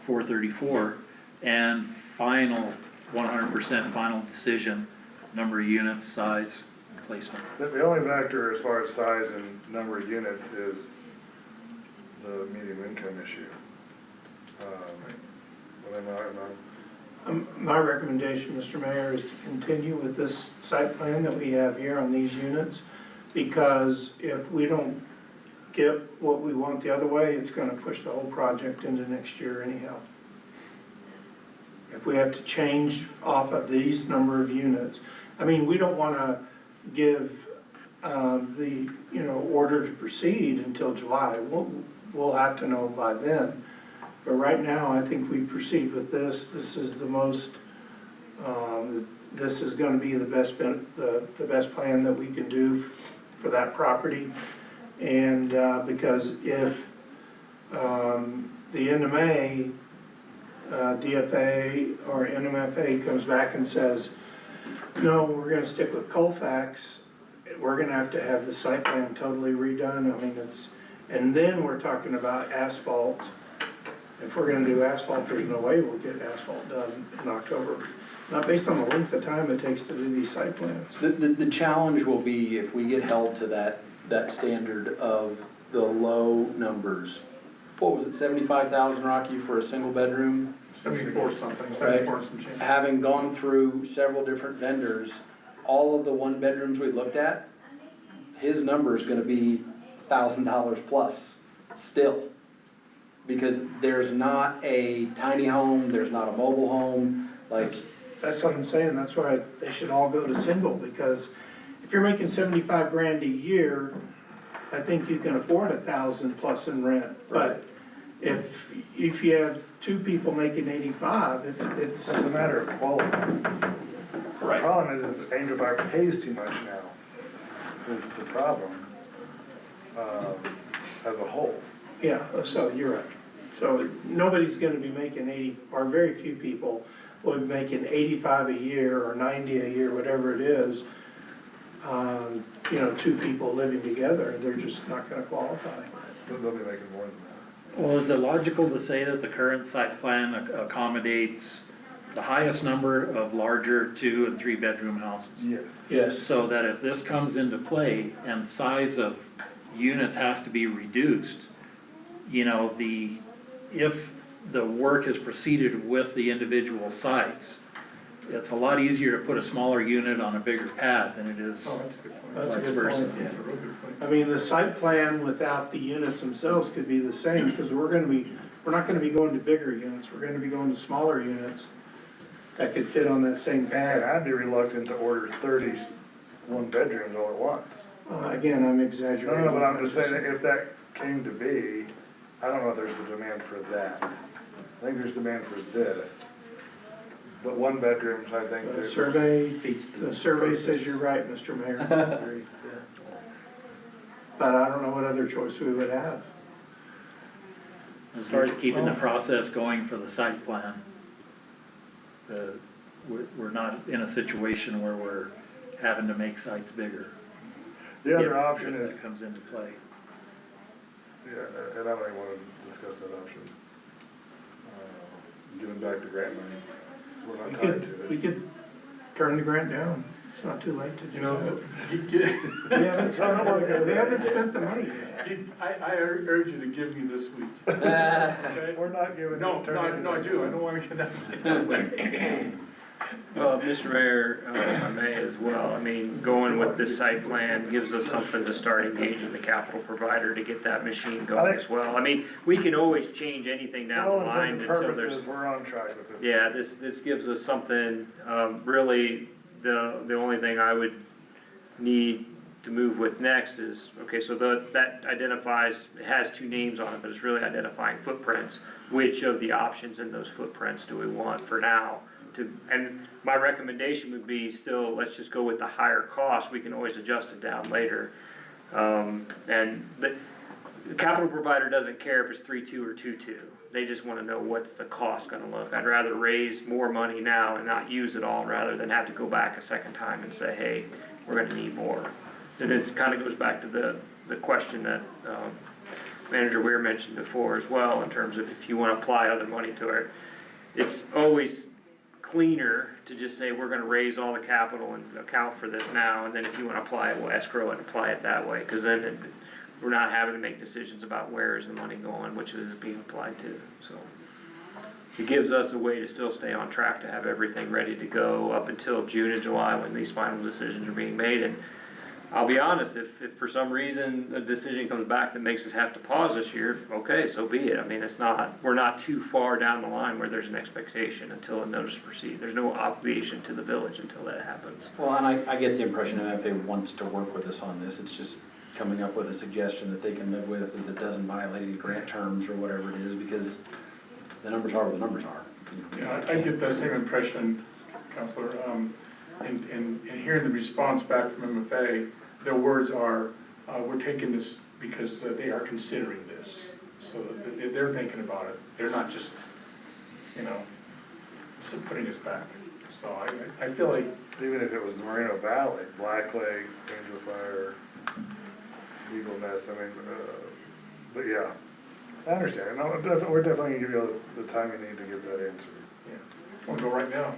434, and final, 100% final decision, number of units, size, and placement. The only factor as far as size and number of units is the medium income issue. But My recommendation, Mr. Mayor, is to continue with this site plan that we have here on these units, because if we don't get what we want the other way, it's gonna push the whole project into next year anyhow. If we have to change off of these number of units, I mean, we don't wanna give, the, order to proceed until July. We'll have to know by then. But right now, I think we proceed with this. This is the most, this is gonna be the best plan that we can do for that property. And, because if, the NMA, DFA or NMFA comes back and says, no, we're gonna stick with Colfax, we're gonna have to have the site plan totally redone. I mean, and then we're talking about asphalt. If we're gonna do asphalt, there's no way we'll get asphalt done in October. Not based on the length of time it takes to do these site plans. The challenge will be if we get held to that standard of the low numbers. What was it, 75,000, Rocky, for a single bedroom? 74 something, 74 some change. Having gone through several different vendors, all of the one bedrooms we looked at, his number is gonna be $1,000 plus, still. Because there's not a tiny home, there's not a mobile home, like, That's what I'm saying, that's why they should all go to single, because if you're making 75 grand a year, I think you can afford 1,000 plus in rent. But if you have two people making 85, it's. it's a matter of quality. The problem is Angel Fire pays too much now, is the problem, as a whole. Yeah, so you're right. So nobody's gonna be making 80, or very few people will be making 85 a year or 90 a year, whatever it is. Two people living together, they're just not gonna qualify. They'll be making more than that. Well, is it logical to say that the current site plan accommodates the highest number of larger 2 and 3 bedroom houses? Yes. Yes. So that if this comes into play and size of units has to be reduced, if the work has proceeded with the individual sites, it's a lot easier to put a smaller unit on a bigger pad than it is Oh, that's a good point. That's a vice good versa. point. That's a real good point. I mean, the site plan without the units themselves could be the same, because we're not gonna be going to bigger units, we're gonna be going to smaller units that could fit on that same And pad. I'd be reluctant to order 30 one-bedrooms all at once. Again, I'm No, exaggerating. no, but I'm just saying, that if that came to be, I don't know if there's the demand for that. I think there's demand for this. But one bedrooms, I think. The that- survey says you're right, Mr. Mayor. But I don't know what other choice we would have. As far as keeping the process going for the site plan, we're not in a situation where we're having to make sites bigger. The other if option is, that comes into play. yeah, and I don't even wanna discuss that option. Giving back the grant money, we're not tied to We it. could turn the grant down, it's not too late to do that. We We haven't spent the money yet. I urge you to give me this week. We're not giving. No, I do, I don't wanna get that. Well, Mr. Mayor, if I may as well, I mean, going with this site plan gives us something to start engaging the capital provider to get that machine going as well. I mean, we can always change anything For down the all intents line and until purposes, there's, we're on track with this. yeah, this gives us something, really, the only thing I would need to move with next is, okay, so that identifies, it has 2 names on it, but it's really identifying footprints. Which of the options in those footprints do we want for now? And my recommendation would be still, let's just go with the higher cost, we can always adjust it down later. And the capital provider doesn't care if it's 3.2 or 2.2, they just wanna know what's the cost gonna look. I'd rather raise more money now and not use it all, rather than have to go back a second time and say, hey, we're gonna need more. And it kinda goes back to the question that, Manager Weir mentioned before as well, in terms of if you wanna apply other money to it. It's always cleaner to just say, we're gonna raise all the capital and account for this now, and then if you wanna apply it, we'll escrow it and apply it that way, cause then we're not having to make decisions about where is the money going, which is it being applied to, so. It gives us a way to still stay on track to have everything ready to go up until June and July when these final decisions are being made, and I'll be honest, if for some reason a decision comes back that makes us have to pause this year, okay, so be it. I mean, we're not too far down the line where there's an expectation until a notice to proceed. There's no obligation to the village until that happens. Well, and I get the impression MFA wants to work with us on this, it's just coming up with a suggestion that they can live with, that doesn't violate any grant terms or whatever it is, because the numbers are what the numbers are. Yeah, I get that same impression, Counselor. In hearing the response back from MFA, their words are, we're taking this because they are considering this. So they're thinking about it. They're not just, just putting us back. So I feel like, Even if it was Moreno Valley, Black Lake, Angel Fire, Eagle Nest, I mean, but yeah, I understand. No, we're definitely gonna give you the time you need to get that answer. yeah, wanna go right now?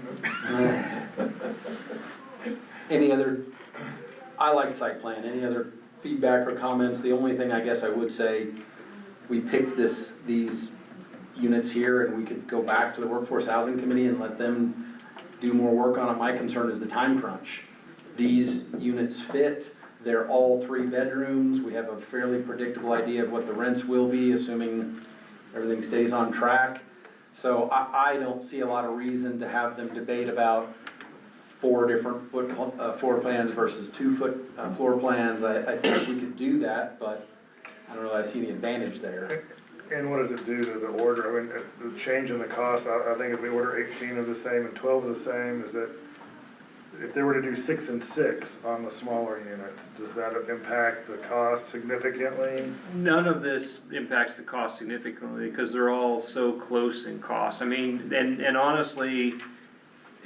Any other, I like site plan, any other feedback or comments? The only thing I guess I would say, we picked these units here and we could go back to the Workforce Housing Committee and let them do more work on it. My concern is the time crunch. These units fit, they're all 3 bedrooms, we have a fairly predictable idea of what the rents will be, assuming everything stays on track. So I don't see a lot of reason to have them debate about 4 different floor plans versus 2-foot floor plans. I think we could do that, but I don't really see the advantage there. And what does it do to the order? I mean, the change in the cost, I think if we order 18 of the same and 12 of the same, is that, if they were to do 6 and 6 on the smaller units, does that impact the cost significantly? None of this impacts the cost significantly because they're all so close in cost. I mean, and honestly,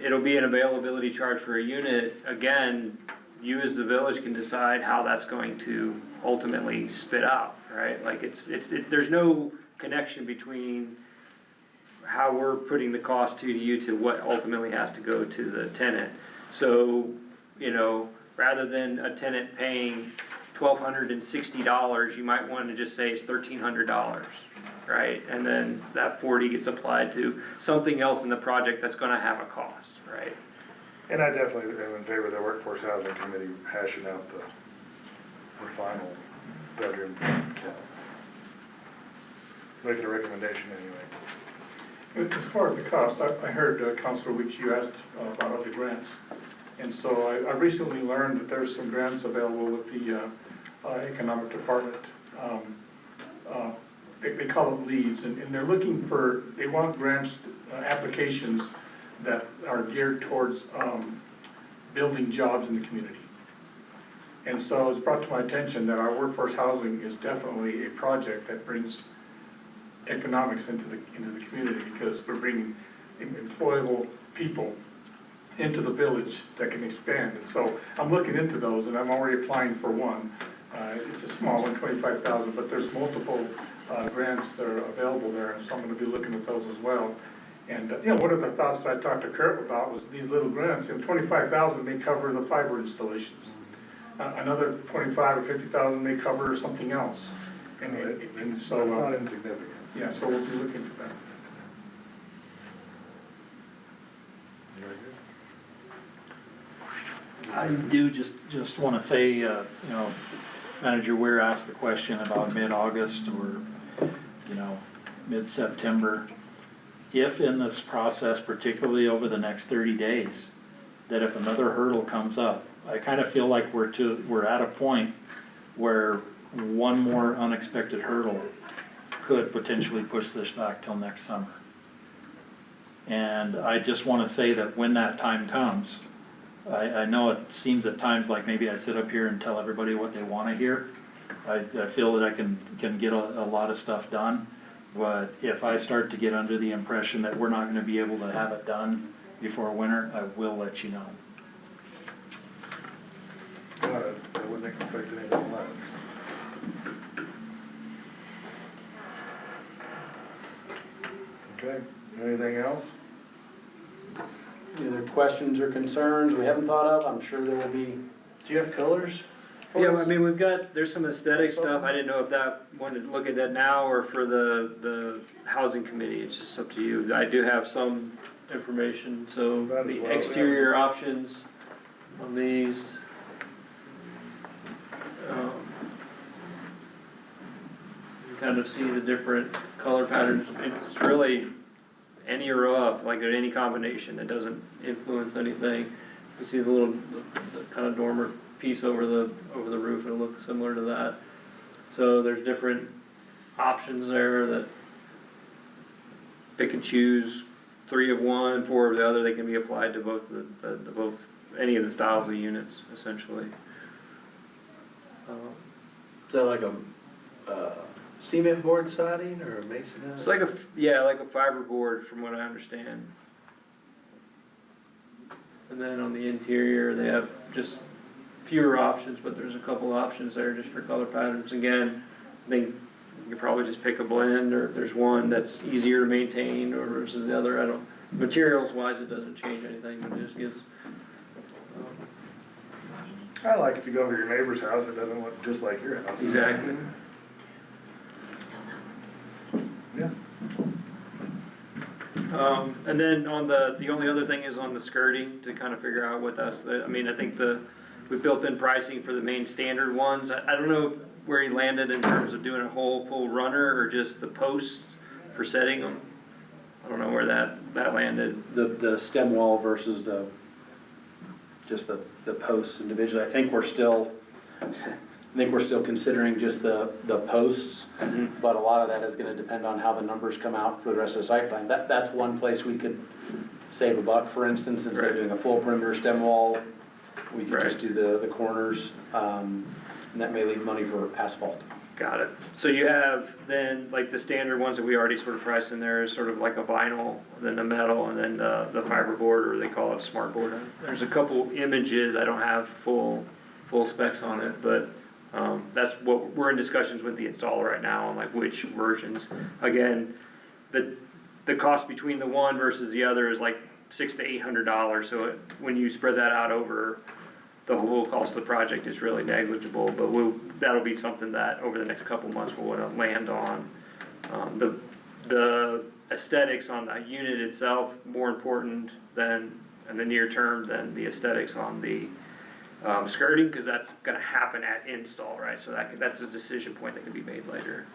it'll be an availability charge for a unit. Again, you as the village can decide how that's going to ultimately spit out, right? Like there's no connection between how we're putting the cost to you to what ultimately has to go to the tenant. So, rather than a tenant paying $1,260, you might want to just say it's $1,300, right? And then that 40 gets applied to something else in the project that's gonna have a cost, right? And I definitely am in favor of the Workforce Housing Committee hashing out the final bedroom count. Making a recommendation anyway. As far as the cost, I heard Councilor Weeks, you asked about other grants. And so I recently learned that there's some grants available with the Economic Department. They call it LEADS, and they're looking for, they want grants, applications that are geared towards building jobs in the community. And so it's brought to my attention that our workforce housing is definitely a project that brings economics into the community, because we're bringing employable people into the village that can expand. And so I'm looking into those, and I'm already applying for one. It's a small one, 25,000, but there's multiple grants that are available there, and so I'm gonna be looking at those as well. And, one of the thoughts that I talked to Kurt about was these little grants, and 25,000 may cover the fiber installations. Another 25 or 50,000 may cover something else. And so, That's not insignificant. yeah, so we'll be looking for that. I do just wanna say, Manager Weir asked the question about mid-August or, mid-September. If in this process, particularly over the next 30 days, that if another hurdle comes up, I kinda feel like we're at a point where one more unexpected hurdle could potentially push this back till next summer. And I just wanna say that when that time comes, I know it seems at times like maybe I sit up here and tell everybody what they wanna hear. I feel that I can get a lot of stuff done, But if I start to get under the impression that we're not gonna be able to have it done before winter, I will let you know. I wouldn't expect anything less. Okay, anything else? Any other questions or concerns we haven't thought of? I'm sure there will be. Do you have colors? for Yeah, us? I mean, there's some aesthetic stuff, I didn't know if that, wanted to look at that now or for the housing committee, it's just up to you. I do have some information, so Might as the well. exterior options on these. You kind of see the different color patterns, it's really any or of, like any combination, it doesn't influence anything. You see the little, the kind of dormer piece over the roof, it'll look similar to that. So there's different options there that pick and choose, 3 of one, 4 of the other, they can be applied to both both, any of the styles of units, essentially. Is that like a, cement board siding or a masonite? It's like like a fiberboard from what I understand. And then on the interior, they have just fewer options, but there's a couple options there just for color patterns. Again, I think you could probably just pick a blend, or if there's one that's easier to maintain or versus the other, materials wise, it doesn't change anything, but it just gives. I like if you go over to your neighbor's house, it doesn't look just like your house. Exactly. Yeah. And then on the only other thing is on the skirting, to kind of figure out what that's, I mean, I think we built in pricing for the main standard ones. I don't know where he landed in terms of doing a whole full runner or just the posts for setting them. I don't know where that landed. The stem wall versus just the posts individually. I think we're still considering just the posts, but a lot of that is gonna depend on how the numbers come out for the rest of the site plan. That's one place we could save $1, for instance, instead of Right. doing a full perimeter stem wall, we could just Right. do the corners, and that may leave money for asphalt. Got it. So you have then, like the standard ones that we already sort of priced in there is sort of like a vinyl, then the metal, and then the fiberboard, or they call it smart board. There's a couple images, I don't have full specs on it, but that's what, we're in discussions with the installer right now on like which versions. Again, the cost between the one versus the other is like $600 to $800, so when you spread that out over the whole cost of the project is really negligible, but that'll be something that over the next couple months we'll wanna land on. The aesthetics on the unit itself, more important than, in the near term, than the aesthetics on the skirting, cause that's gonna happen at install, right? So that's a decision point that can be made later.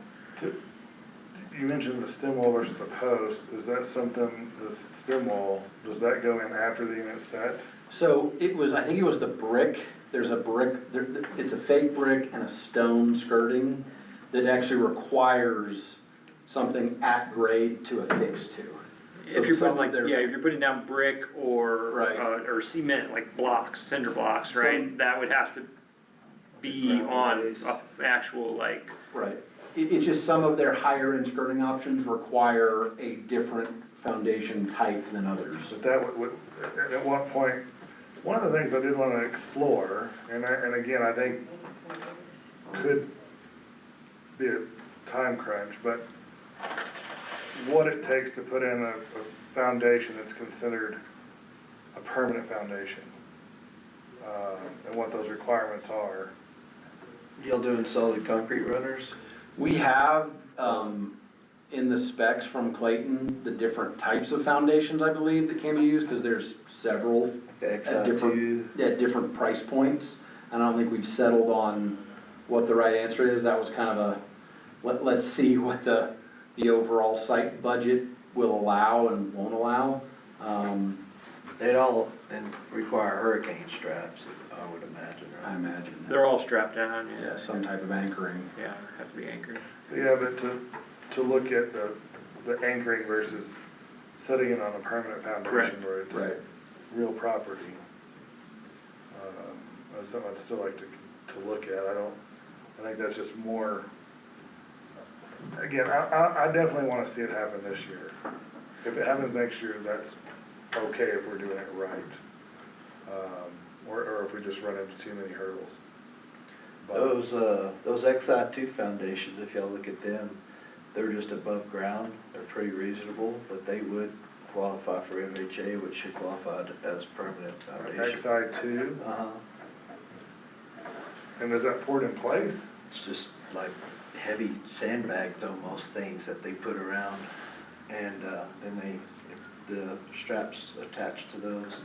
You mentioned the stem wall versus the post, is that something, the stem wall, does that go in after the unit's set? So I think it was the brick, there's a brick, it's a fake brick and a stone skirting that actually requires something at grade to affix to. So If you're some putting of their- if you're putting down brick or, Right. or cement, like blocks, cinder blocks, Some- right? That would have to be Ground on base. a actual like, Right. It's just some of their higher end skirting options require a different foundation type than others. But that would, and at what point, one of the things I did wanna explore, and again, I think could be a time crunch, but what it takes to put in a foundation that's considered a permanent foundation, and what those requirements are. Y'all doing solid concrete runners? We have, in the specs from Clayton, the different types of foundations, I believe, that can be used, cause there's several The at XI2? different price points. And I don't think we've settled on what the right answer is. That was kind of let's see what the overall site budget will allow and won't allow. They'd all require hurricane straps, I would imagine, I right? imagine. they're all strapped down, Yeah, some type of anchoring. Yeah, have to be anchored. Yeah, but to look at the anchoring versus setting it on a permanent foundation Correct. where it's Right. real property. That's something I'd still like to look at. I think that's just more again, I definitely wanna see it happen this year. If it happens next year, that's okay if we're doing it right. Or if we just run into too many hurdles. But- Those XI2 foundations, if y'all look at them, they're just above ground, they're pretty reasonable, but they would qualify for FHA, which should qualify as permanent foundation. XI2, Uh-huh, and is that poured in place? it's just like heavy sandbags almost, things that they put around, and, then the straps attached to those.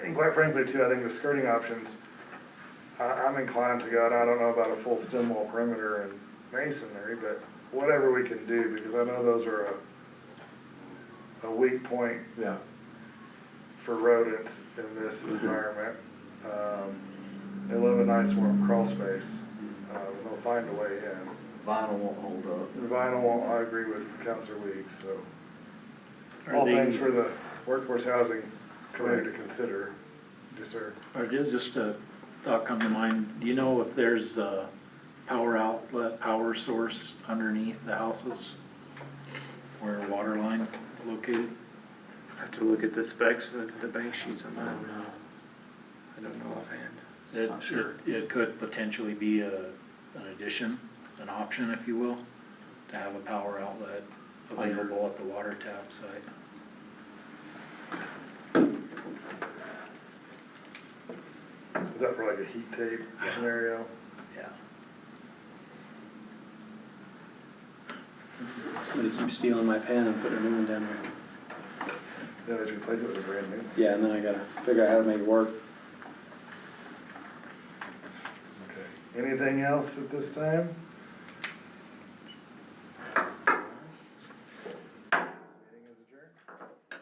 And quite frankly too, I think the skirting options, I'm inclined to go, and I don't know about a full stem wall perimeter and masonry, but whatever we can do, because I know those are a weak point Yeah. for rodents in this environment. They love a nice warm crawl space. They'll find a way in. Vinyl won't hold up. The vinyl won't, I agree with Counselor Weeks, so. Are All they- things for the workforce housing committee to consider. Yes, sir. Or just a thought come to mind, do you know if there's a power outlet, power source underneath the houses where a water line is located? I have to look at the specs, the bank sheets on that. I don't know offhand. It could potentially be an addition, an option, if you will, to have a power outlet available at the water tap site. Is that for like a heat tape scenario? Yeah. Somebody keeps stealing my pen and putting a new one down there. Then let's replace it with a brand new. Yeah, and then I gotta figure out how to make it work. Okay. Anything else at this time? This meeting is adjourned.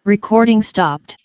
Recording stopped.